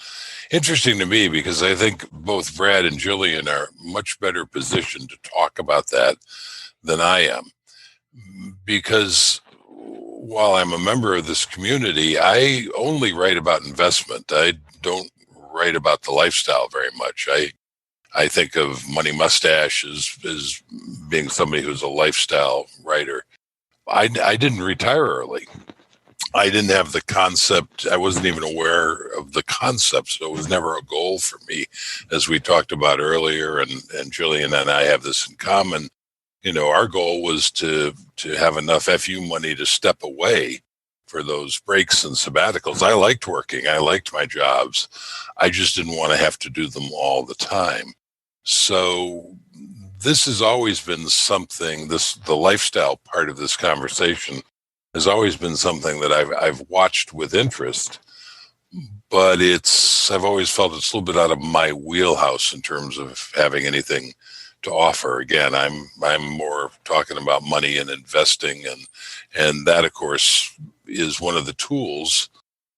Speaker 4: interesting to me because I think both Brad and Jillian are much better positioned to talk about that than I am. Because while I'm a member of this community, I only write about investment. I don't write about the lifestyle very much. I think of Money Mustache as being somebody who's a lifestyle writer. I didn't retire early. I didn't have the concept. I wasn't even aware of the concept, so it was never a goal for me, as we talked about earlier. And Jillian and I have this in common. Our goal was to have enough FU money to step away for those breaks and sabbaticals. I liked working. I liked my jobs. I just didn't want to have to do them all the time. So this has always been something, the lifestyle part of this conversation has always been something that I've watched with interest, but I've always felt it's a little bit out of my wheelhouse in terms of having anything to offer. Again, I'm more talking about money and investing, and that, of course, is one of the tools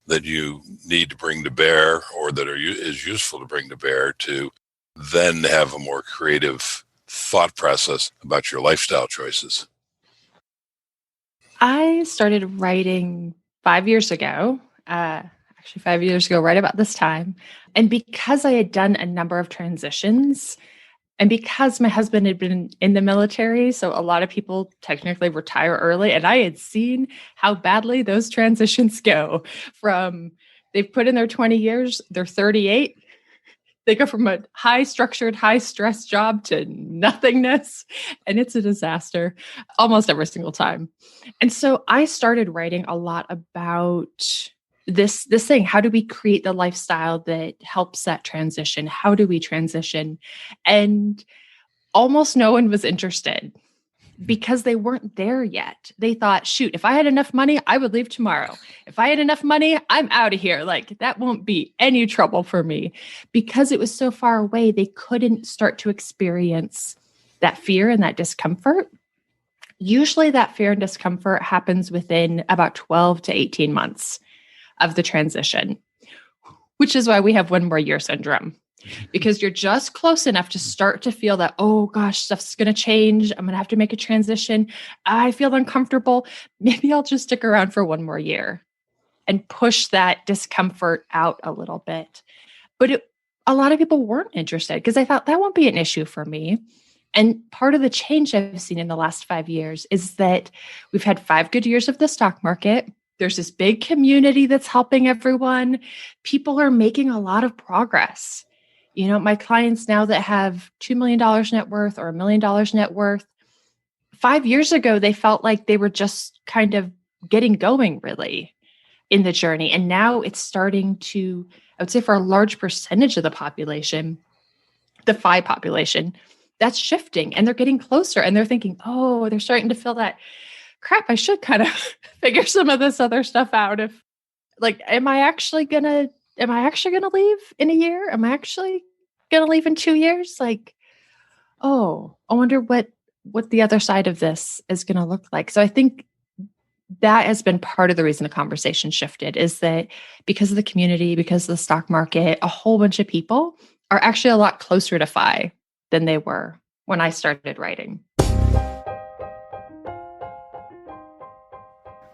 Speaker 4: that you need to bring to bear, or that is useful to bring to bear to then have a more creative thought process about your lifestyle choices.
Speaker 2: I started writing 5 years ago, actually 5 years ago, right about this time. And because I had done a number of transitions, And because my husband had been in the military, so a lot of people technically retire early, and I had seen how badly those transitions go from they've put in their 20 years, they're 38. They go from a high structured, high stress job to nothingness. And it's a disaster almost every single time. And so I started writing a lot about this thing. How do we create the lifestyle that helps that transition? How do we transition? And almost no one was interested because they weren't there yet. They thought, shoot, if I had enough money, I would leave tomorrow. If I had enough money, I'm out of here. Like that won't be any trouble for me. Because it was so far away, they couldn't start to experience that fear and that discomfort. Usually that fear and discomfort happens within about 12 to 18 months of the transition, which is why we have 1 more year syndrome. Because you're just close enough to start to feel that, oh gosh, stuff's going to change. I'm going to have to make a transition. I feel uncomfortable. Maybe I'll just stick around for 1 more year and push that discomfort out a little bit. But a lot of people weren't interested because I thought that won't be an issue for me. And part of the change I've seen in the last 5 years is that we've had 5 good years of the stock market. There's this big community that's helping everyone. People are making a lot of progress. You know, my clients now that have $2 million net worth or $1 million net worth, 5 years ago, they felt like they were just kind of getting going really in the journey. And now it's starting to, I would say for a large percentage of the population, the FI population, that's shifting and they're getting closer and they're thinking, oh, they're starting to feel that crap. I should kind of figure some of this other stuff out. If like, am I actually going to leave in a year? Am I actually going to leave in 2 years? Like, oh, I wonder what the other side of this is going to look like. So I think that has been part of the reason the conversation shifted is that because of the community, because of the stock market, a whole bunch of people are actually a lot closer to FI than they were when I started writing.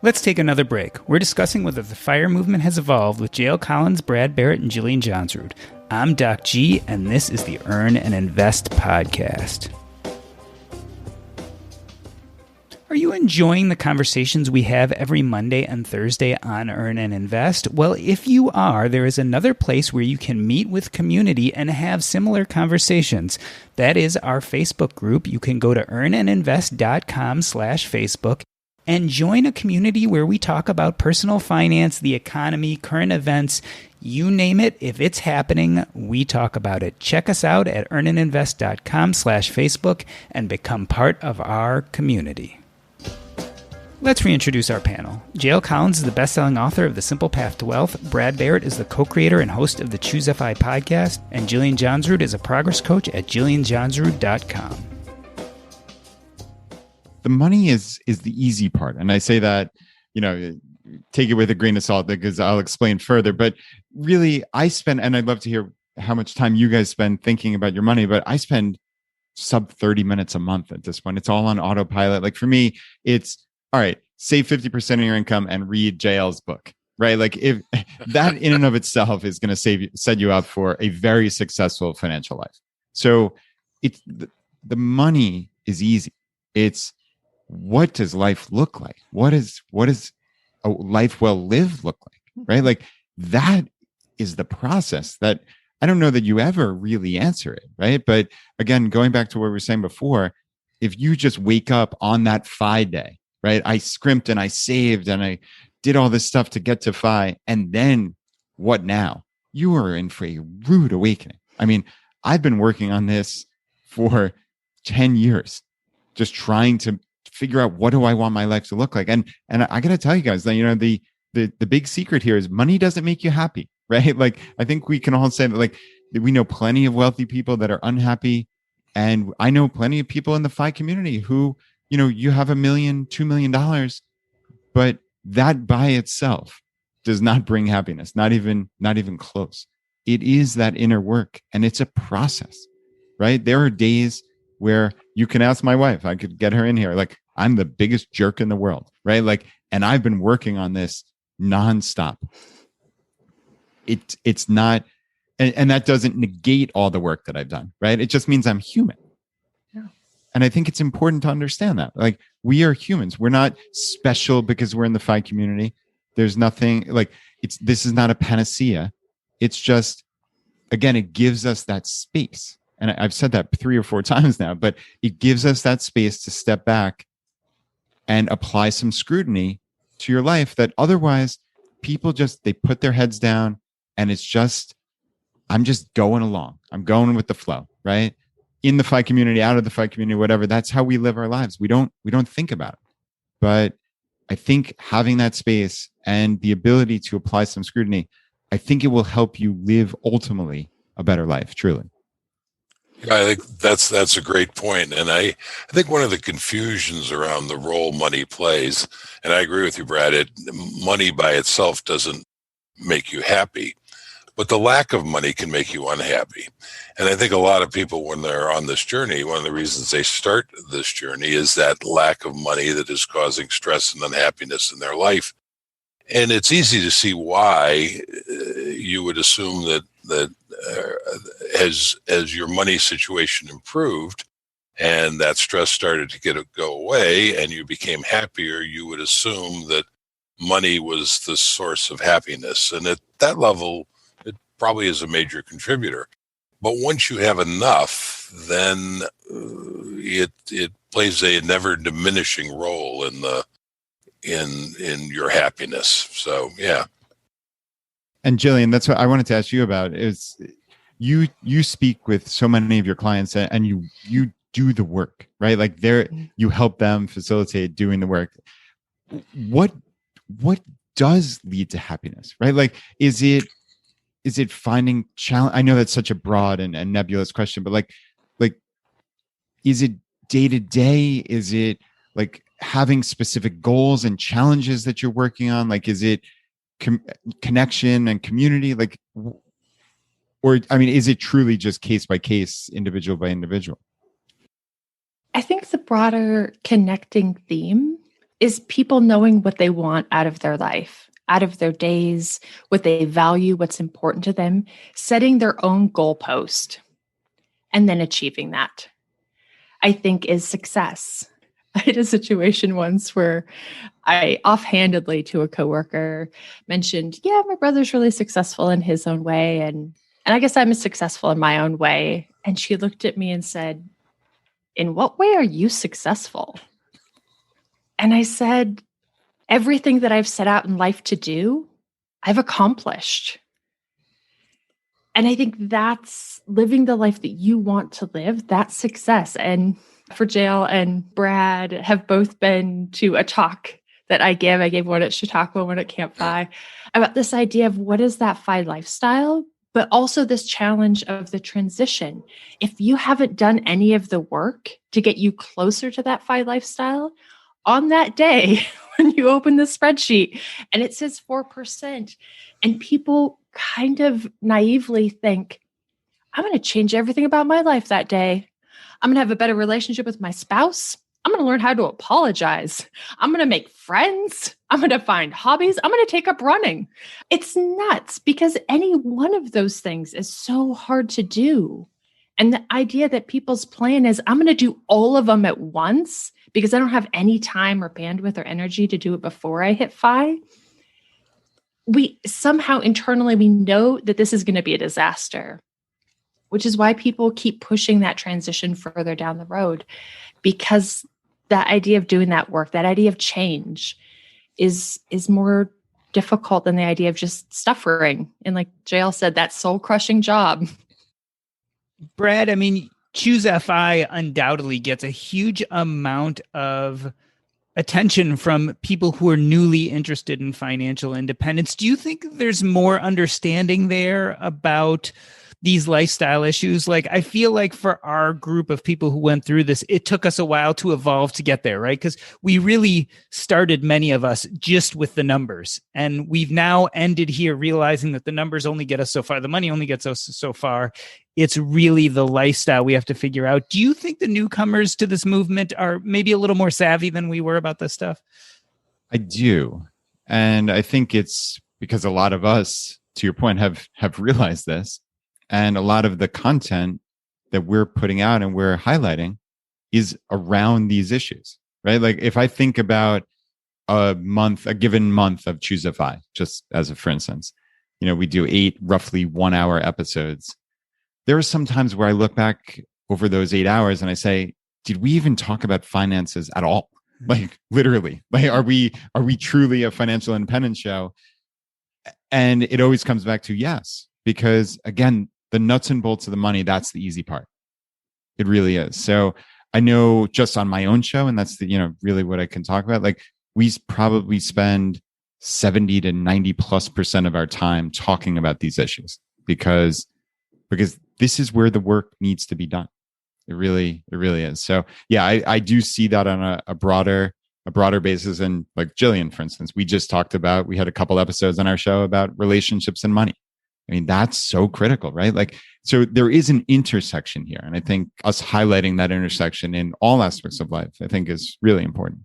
Speaker 1: Let's take another break. We're discussing whether the FIRE movement has evolved with J.L. Collins, Brad Barrett, and Jillian Johnsrud. I'm Doc G, and this is the Earn and Invest podcast. Are you enjoying the conversations we have every Monday and Thursday on Earn and Invest? Well, if you are, there is another place where you can meet with community and have similar conversations. That is our Facebook group. You can go to earnandinvest.com/Facebook and join a community where we talk about personal finance, the economy, current events, you name it. If it's happening, we talk about it. Check us out at earnandinvest.com/Facebook and become part of our community. Let's reintroduce our panel. J.L. Collins is the best-selling author of The Simple Path to Wealth. Brad Barrett is the co-creator and host of the ChooseFI podcast. And Jillian Johnsrud is a progress coach at jillianjohnsrud.com.
Speaker 3: The money is the easy part. And I say that, take it with a grain of salt because I'll explain further. But really, I spend, and I'd love to hear how much time you guys spend thinking about your money, but I spend sub 30 minutes a month at this point. It's all on autopilot. Like for me, it's, all right, save 50% of your income and read JL's book, right? Like if that in and of itself is going to set you up for a very successful financial life. So it's the money is easy. It's what does life look like? What is a life well lived look like, right? Like that is the process that I don't know that you ever really answer it, right? But again, going back to what we were saying before, if you just wake up on that FI day, right? I scrimped and I saved and I did all this stuff to get to FI. And then what now? You are in for a rude awakening. I mean, I've been working on this for 10 years, just trying to figure out what do I want my life to look like. And I got to tell you guys that, the big secret here is money doesn't make you happy, right? Like, I think we can all say that, like, we know plenty of wealthy people that are unhappy. And I know plenty of people in the FI community who, you have $1 million, $2 million, but that by itself does not bring happiness. Not even close. It is that inner work and it's a process, right? There are days where you can ask my wife, I could get her in here. Like, I'm the biggest jerk in the world, right? Like, and I've been working on this nonstop. It's not And that doesn't negate all the work that I've done, right? It just means I'm human.
Speaker 2: Yeah.
Speaker 3: And I think it's important to understand that. Like, we are humans. We're not special because we're in the FI community. There's nothing like this is not a panacea. It's just, again, it gives us that space. And I've said that 3 or 4 times now, but it gives us that space to step back and apply some scrutiny to your life that otherwise people they put their heads down and it's just, I'm just going along. I'm going with the flow, right? In the FI community, out of the FI community, whatever. That's how we live our lives. We don't think about it. But I think having that space and the ability to apply some scrutiny, I think it will help you live ultimately a better life, truly.
Speaker 4: Yeah, I think that's a great point. And I think one of the confusions around the role money plays, and I agree with you, Brad, money by itself doesn't make you happy, but the lack of money can make you unhappy. And I think a lot of people, when they're on this journey, one of the reasons they start this journey is that lack of money that is causing stress and unhappiness in their life. And it's easy to see why you would assume that as your money situation improved and that stress started to go away and you became happier, you would assume that money was the source of happiness. And at that level, it probably is a major contributor. But once you have enough, then it plays a never diminishing role in your happiness. So, yeah.
Speaker 3: And Jillian, that's what I wanted to ask you about is you speak with so many of your clients and you do the work, right? Like you help them facilitate doing the work. What does lead to happiness, right? Like, is it finding challenge? I know that's such a broad and nebulous question, but like, is it day to day? Is it like having specific goals and challenges that you're working on? Like, is it connection and community? Like, or, I mean, is it truly just case by case, individual by individual?
Speaker 2: I think the broader connecting theme is people knowing what they want out of their life, out of their days, what they value, what's important to them, setting their own goalpost, and then achieving that, I think, is success. I had a situation once where I offhandedly to a coworker mentioned, yeah, my brother's really successful in his own way. And I guess I'm successful in my own way. And she looked at me and said, in what way are you successful? And I said, everything that I've set out in life to do, I've accomplished. And I think that's living the life that you want to live. That's success. And for JL and Brad have both been to a talk that I gave. I gave one at Chautauqua, one at Camp FI, about this idea of what is that FI lifestyle, but also this challenge of the transition. If you haven't done any of the work to get you closer to that FI lifestyle, on that day, when you open the spreadsheet and it says 4%, and people kind of naively think, I'm going to change everything about my life that day. I'm going to have a better relationship with my spouse. I'm going to learn how to apologize. I'm going to make friends. I'm going to find hobbies. I'm going to take up running. It's nuts because any one of those things is so hard to do. And the idea that people's plan is, I'm going to do all of them at once because I don't have any time or bandwidth or energy to do it before I hit FI. We somehow internally, we know that this is going to be a disaster, which is why people keep pushing that transition further down the road, because that idea of doing that work, that idea of change is more difficult than the idea of just suffering. And like JL said, that soul-crushing job.
Speaker 1: Brad, I mean, ChooseFI undoubtedly gets a huge amount of attention from people who are newly interested in financial independence. Do you think there's more understanding there about these lifestyle issues? Like, I feel like for our group of people who went through this, it took us a while to evolve to get there, right? Because we really started, many of us, just with the numbers. And we've now ended here realizing that the numbers only get us so far. The money only gets us so far. It's really the lifestyle we have to figure out. Do you think the newcomers to this movement are maybe a little more savvy than we were about this stuff?
Speaker 3: I do. And I think it's because a lot of us, to your point, have realized this. And a lot of the content that we're putting out and we're highlighting is around these issues, right? Like if I think about a given month of ChooseFI, just as a for instance, we do 8 roughly 1-hour episodes. There are some times where I look back over those 8 hours and I say, did we even talk about finances at all? Like literally, like are we truly a financial independence show? And it always comes back to yes, because again, the nuts and bolts of the money, that's the easy part. It really is. So I know just on my own show, and that's really what I can talk about. Like we probably spend 70 to 90+% of our time talking about these issues because this is where the work needs to be done. It really is. So yeah, I do see that on a broader basis. And like Jillian, for instance, we had a couple episodes on our show about relationships and money. I mean, that's so critical, right? Like, so there is an intersection here. And I think us highlighting that intersection in all aspects of life, I think is really important.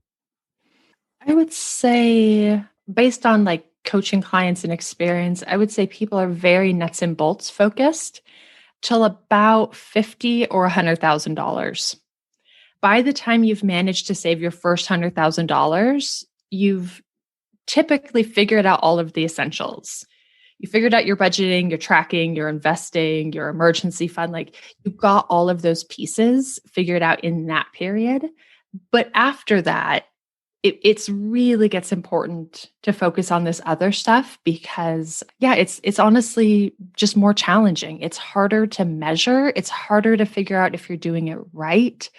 Speaker 2: I would say based on like coaching clients and experience, I would say people are very nuts and bolts focused till about $50,000 or $100,000. By the time you've managed to save your first $100,000, you've typically figured out all of the essentials. You figured out your budgeting, your tracking, your investing, your emergency fund. Like you've got all of those pieces figured out in that period. But after that, it's really gets important to focus on this other stuff because it's honestly just more challenging. It's harder to measure. It's harder to figure out if you're doing it right.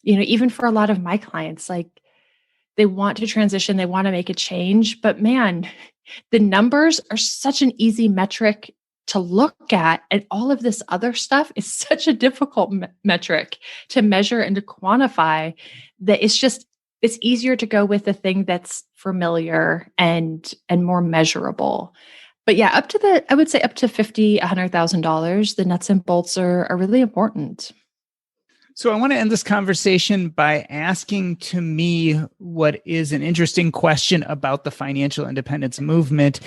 Speaker 2: Even for a lot of my clients, like they want to transition, they want to make a change, but man, the numbers are such an easy metric to look at. And all of this other stuff is such a difficult metric to measure and to quantify that it's easier to go with the thing that's familiar and more measurable. But yeah, I would say up to $50,000, $100,000, the nuts and bolts are really important.
Speaker 1: So I want to end this conversation by asking to me what is an interesting question about the financial independence movement.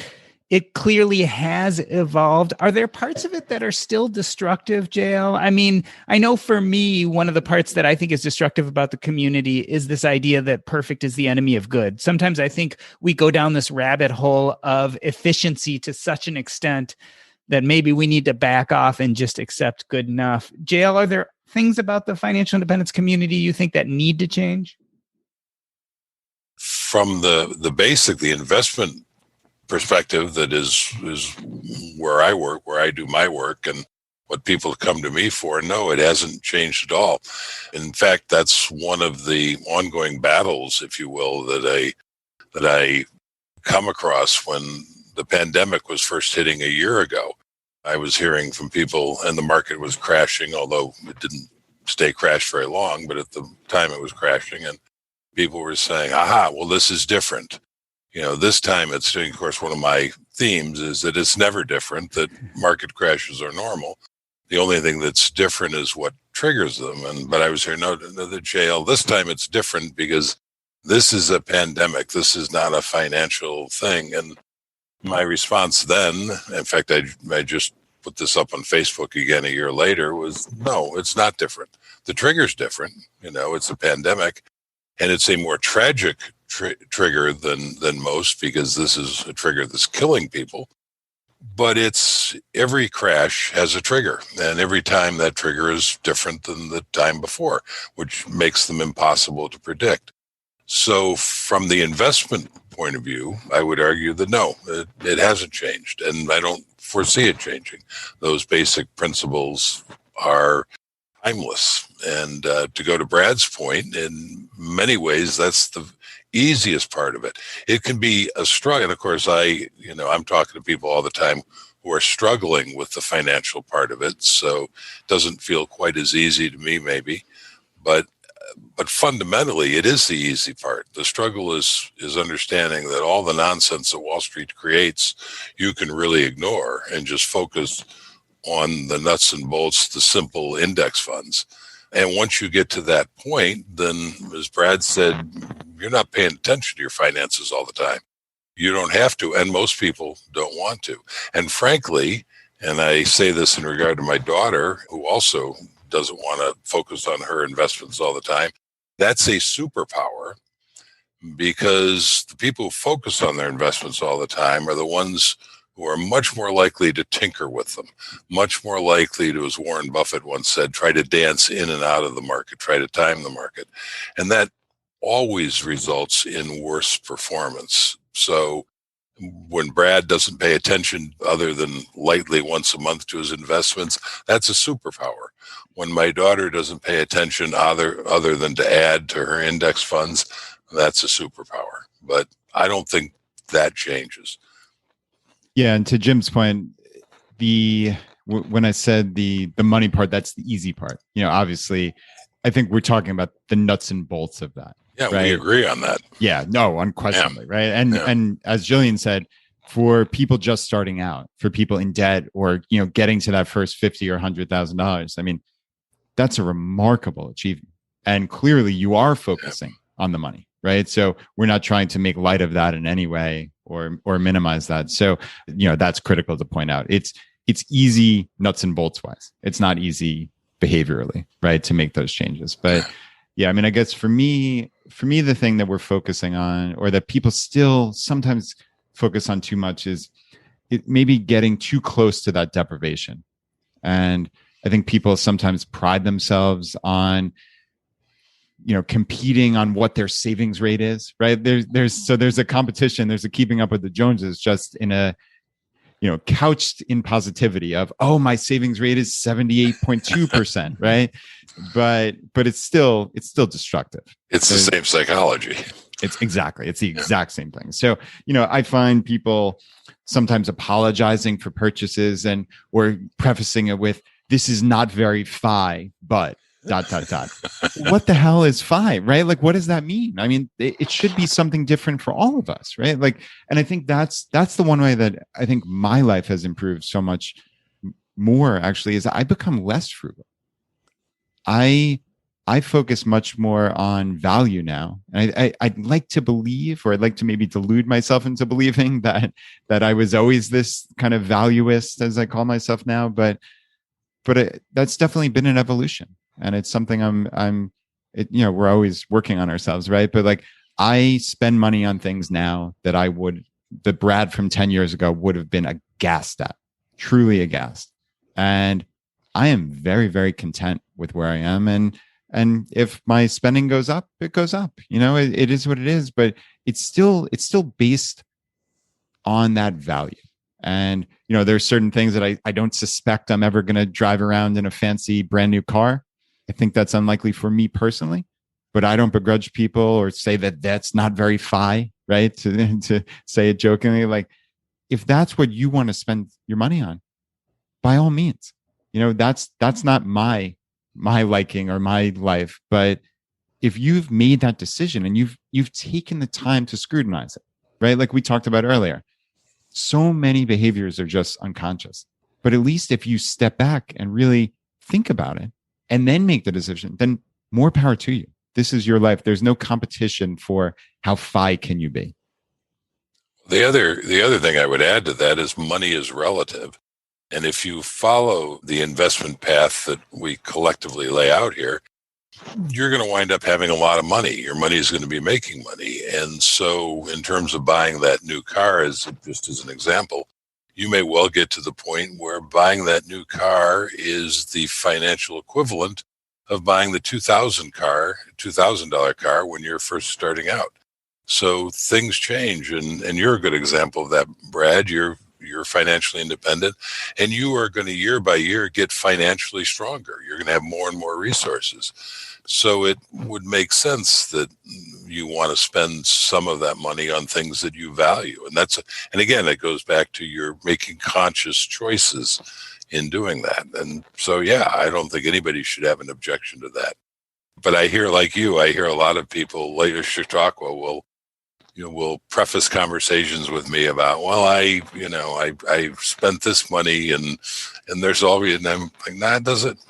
Speaker 1: It clearly has evolved. Are there parts of it that are still destructive, JL? I mean, I know for me, one of the parts that I think is destructive about the community is this idea that perfect is the enemy of good. Sometimes I think we go down this rabbit hole of efficiency to such an extent that maybe we need to back off and just accept good enough. JL, are there things about the financial independence community you think that need to change?
Speaker 4: From the investment perspective, that is where I work, where I do my work, and what people come to me for. No, it hasn't changed at all. In fact, that's one of the ongoing battles, if you will, that I come across when the pandemic was first hitting a year ago. I was hearing from people, and the market was crashing, although it didn't stay crashed very long, but at the time it was crashing, and people were saying, aha, well, this is different. This time it's doing, of course, one of my themes is that it's never different, that market crashes are normal. The only thing that's different is what triggers them. But I was hearing, no, the JL, this time it's different because this is a pandemic. This is not a financial thing. And my response then, in fact, I just put this up on Facebook again a year later, was no, it's not different. The trigger's different. It's a pandemic, and it's a more tragic trigger than most because this is a trigger that's killing people. But every crash has a trigger, and every time that trigger is different than the time before, which makes them impossible to predict. So from the investment point of view, I would argue that no, it hasn't changed, and I don't foresee it changing. Those basic principles are timeless. And to go to Brad's point, in many ways, that's the easiest part of it. It can be a struggle. And of course, I'm talking to people all the time who are struggling with the financial part of it. So it doesn't feel quite as easy to me, maybe. But fundamentally, it is the easy part. The struggle is understanding that all the nonsense that Wall Street creates, you can really ignore and just focus on the nuts and bolts, the simple index funds. And once you get to that point, then, as Brad said, you're not paying attention to your finances all the time. You don't have to, and most people don't want to. And frankly, And I say this in regard to my daughter, who also doesn't want to focus on her investments all the time. That's a superpower, because the people who focus on their investments all the time are the ones who are much more likely to tinker with them, much more likely to, as Warren Buffett once said, try to dance in and out of the market, try to time the market. And that always results in worse performance. So when Brad doesn't pay attention other than lightly once a month to his investments, that's a superpower. When my daughter doesn't pay attention other than to add to her index funds, that's a superpower. But I don't think that changes.
Speaker 3: Yeah, and to Jim's point, when I said the money part, that's the easy part. Obviously, I think we're talking about the nuts and bolts of that.
Speaker 4: Yeah,
Speaker 3: right?
Speaker 4: We agree on that.
Speaker 3: Yeah, no, unquestionably, right? And as Jillian said, for people just starting out, for people in debt, or getting to that first $50,000 or $100,000, I mean, that's a remarkable achievement. And clearly, you are focusing on the money, right? So we're not trying to make light of that in any way or minimize that. So that's critical to point out. It's easy nuts and bolts wise. It's not easy behaviorally, right, to make those changes. But yeah, I mean, I guess for me, the thing that we're focusing on, or that people still sometimes focus on too much, is it maybe getting too close to that deprivation. And I think people sometimes pride themselves on, competing on what their savings rate is, right? There's a competition, there's a keeping up with the Joneses, just in a, couched in positivity of, oh, my savings rate is 78.2%, right? But it's still destructive.
Speaker 4: It's the same psychology.
Speaker 3: It's the exact same thing. So, I find people sometimes apologizing for purchases or prefacing it with, this is not very FI, but ... What the hell is FI, right? Like, what does that mean? I mean, it should be something different for all of us, right? Like, and I think that's the one way that I think my life has improved so much more, actually, is I become less frugal. I focus much more on value now. And I'd like to believe, or I'd like to maybe delude myself into believing that I was always this kind of valuist, as I call myself now, but that's definitely been an evolution. And it's something we're always working on ourselves, right? But like, I spend money on things now that the Brad from 10 years ago would have been aghast at, truly aghast. And I am very, very content with where I am. And if my spending goes up, it goes up. It is what it is, but it's still based on that value. And, there's certain things that I don't suspect I'm ever going to drive around in a fancy brand new car. I think that's unlikely for me personally, but I don't begrudge people or say that that's not very FI, right? To say it jokingly, like, if that's what you want to spend your money on, by all means, that's not my liking or my life. But if you've made that decision and you've taken the time to scrutinize it, right? Like we talked about earlier, so many behaviors are just unconscious, but at least if you step back and really think about it, and then make the decision, then more power to you. This is your life. There's no competition for how FI can you be.
Speaker 4: The other thing I would add to that is money is relative. And if you follow the investment path that we collectively lay out here, you're going to wind up having a lot of money. Your money is going to be making money. And so in terms of buying that new car, just as an example, you may well get to the point where buying that new car is the financial equivalent of buying the $2,000 car when you're first starting out. So things change, and you're a good example of that, Brad. You're financially independent, and you are going to year by year get financially stronger. You're going to have more and more resources. So it would make sense that you want to spend some of that money on things that you value. And again, it goes back to your making conscious choices in doing that. And so, yeah, I don't think anybody should have an objection to that. But I hear, like you, I hear a lot of people later Chautauqua will preface conversations with me about, well, I spent this money and there's always, and I'm like, nah,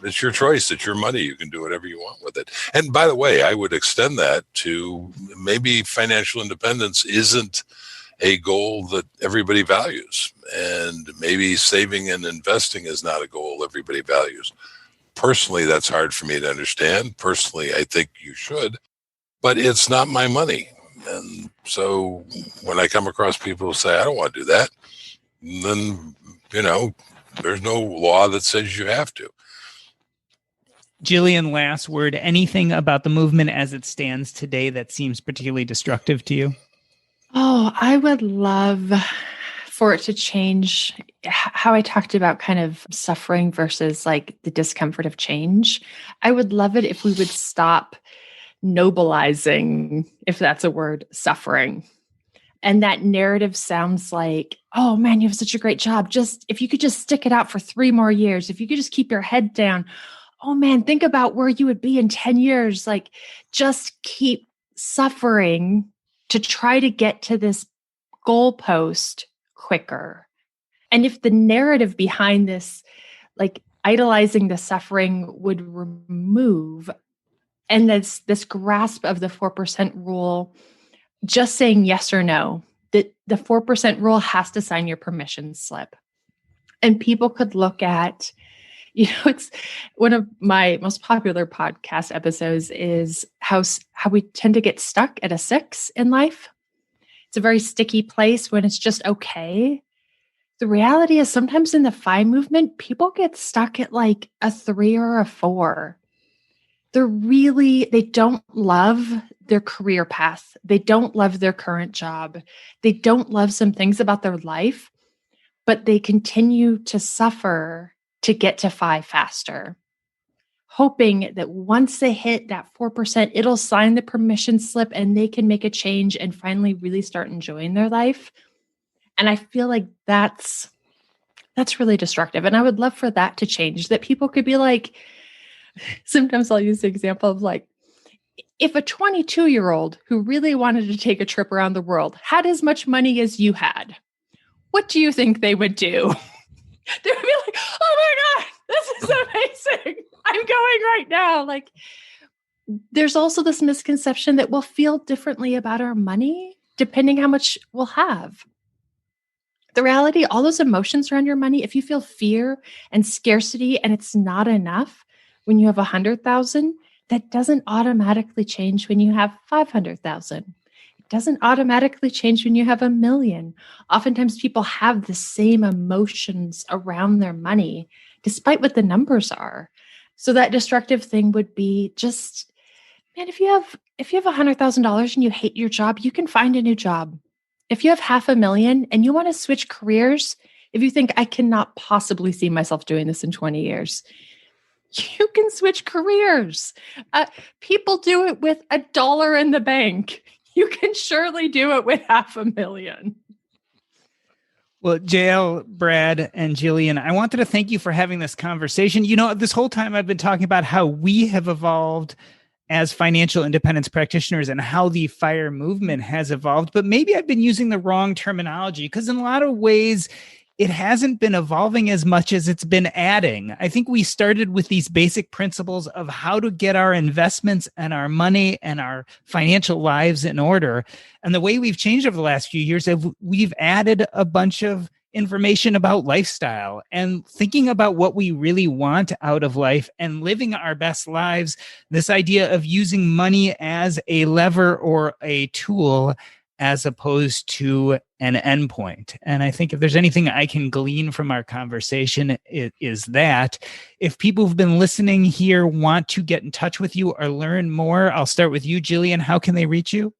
Speaker 4: it's your choice. It's your money. You can do whatever you want with it. And by the way, I would extend that to maybe financial independence isn't a goal that everybody values. And maybe saving and investing is not a goal everybody values. Personally, that's hard for me to understand. Personally, I think you should, but it's not my money. And so when I come across people who say, I don't want to do that, then, there's no law that says you have to.
Speaker 1: Jillian, last word, anything about the movement as it stands today that seems particularly destructive to you?
Speaker 2: Oh, I would love for it to change how I talked about kind of suffering versus like the discomfort of change. I would love it if we would stop nobilizing, if that's a word, suffering. And that narrative sounds like, oh man, you have such a great job. If you could just stick it out for 3 more years, if you could just keep your head down, oh man, think about where you would be in 10 years. Like, just keep suffering to try to get to this goalpost quicker. And if the narrative behind this, like idolizing the suffering, would remove, and this grasp of the 4% rule, just saying yes or no, that the 4% rule has to sign your permission slip. And people could look at, it's one of my most popular podcast episodes is how we tend to get stuck at a 6 in life. It's a very sticky place when it's just okay. The reality is sometimes in the FI movement, people get stuck at like a 3 or a 4. They don't love their career path. They don't love their current job. They don't love some things about their life, but they continue to suffer to get to FI faster, hoping that once they hit that 4%, it'll sign the permission slip and they can make a change and finally really start enjoying their life. And I feel like that's really destructive. And I would love for that to change, that people could be like, sometimes I'll use the example of like, if a 22-year-old who really wanted to take a trip around the world had as much money as you had, what do you think they would do? They would be like, oh my God, this is amazing. I'm going right now. Like, there's also this misconception that we'll feel differently about our money depending how much we'll have. The reality, all those emotions around your money, if you feel fear and scarcity and it's not enough when you have 100,000, that doesn't automatically change when you have 500,000. It doesn't automatically change when you have 1 million. Oftentimes people have the same emotions around their money, despite what the numbers are. So that destructive thing would be just, man, if you have $100,000 and you hate your job, you can find a new job. If you have $500,000 and you want to switch careers, if you think I cannot possibly see myself doing this in 20 years, you can switch careers. People do it with $1 in the bank. You can surely do it with $500,000.
Speaker 1: Well, JL, Brad, and Jillian, I wanted to thank you for having this conversation. This whole time I've been talking about how we have evolved as financial independence practitioners and how the FIRE movement has evolved, but maybe I've been using the wrong terminology, because in a lot of ways, it hasn't been evolving as much as it's been adding. I think we started with these basic principles of how to get our investments and our money and our financial lives in order. And the way we've changed over the last few years, we've added a bunch of information about lifestyle and thinking about what we really want out of life and living our best lives. This idea of using money as a lever or a tool as opposed to an endpoint. And I think if there's anything I can glean from our conversation, it is that if people who've been listening here want to get in touch with you or learn more, I'll start with you, Jillian. How can they reach you?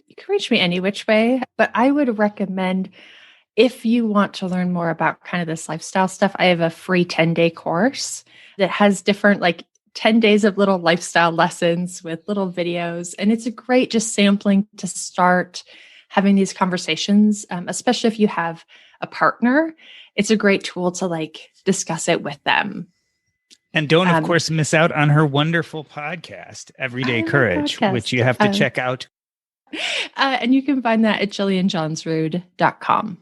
Speaker 2: You can reach me any which way, but I would recommend, if you want to learn more about kind of this lifestyle stuff, I have a free 10-day course that has different 10 days of little lifestyle lessons with little videos. And it's a great just sampling to start having these conversations, especially if you have a partner. It's a great tool to discuss it with them.
Speaker 1: And don't, of course, miss out on her wonderful podcast, Everyday Courage, which you have to check out.
Speaker 2: And you can find that at jillianjohnsrud.com.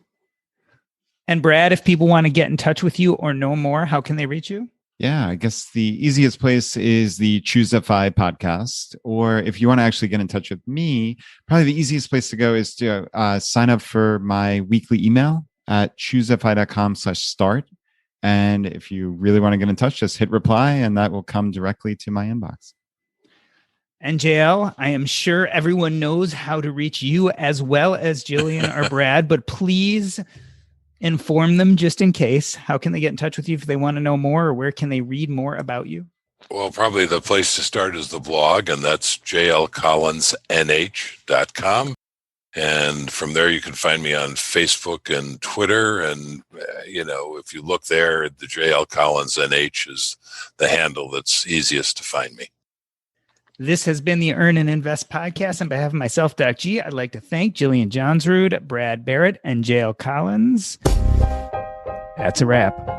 Speaker 1: And Brad, if people want to get in touch with you or know more, how can they reach you?
Speaker 3: Yeah, I guess the easiest place is the ChooseFI podcast. Or if you want to actually get in touch with me, probably the easiest place to go is to sign up for my weekly email at choosefi.com/start. And if you really want to get in touch, just hit reply and that will come directly to my inbox.
Speaker 1: And JL, I am sure everyone knows how to reach you as well as Jillian or Brad, but please inform them just in case. How can they get in touch with you if they want to know more, or where can they read more about you?
Speaker 4: Well, probably the place to start is the blog, and that's jlcollinsnh.com. And from there, you can find me on Facebook and Twitter. And, if you look there, the JL Collins NH is the handle that's easiest to find me.
Speaker 1: This has been the Earn and Invest podcast. On behalf of myself, Doc G, I'd like to thank Jillian Johnsrud, Brad Barrett, and JL Collins. That's a wrap.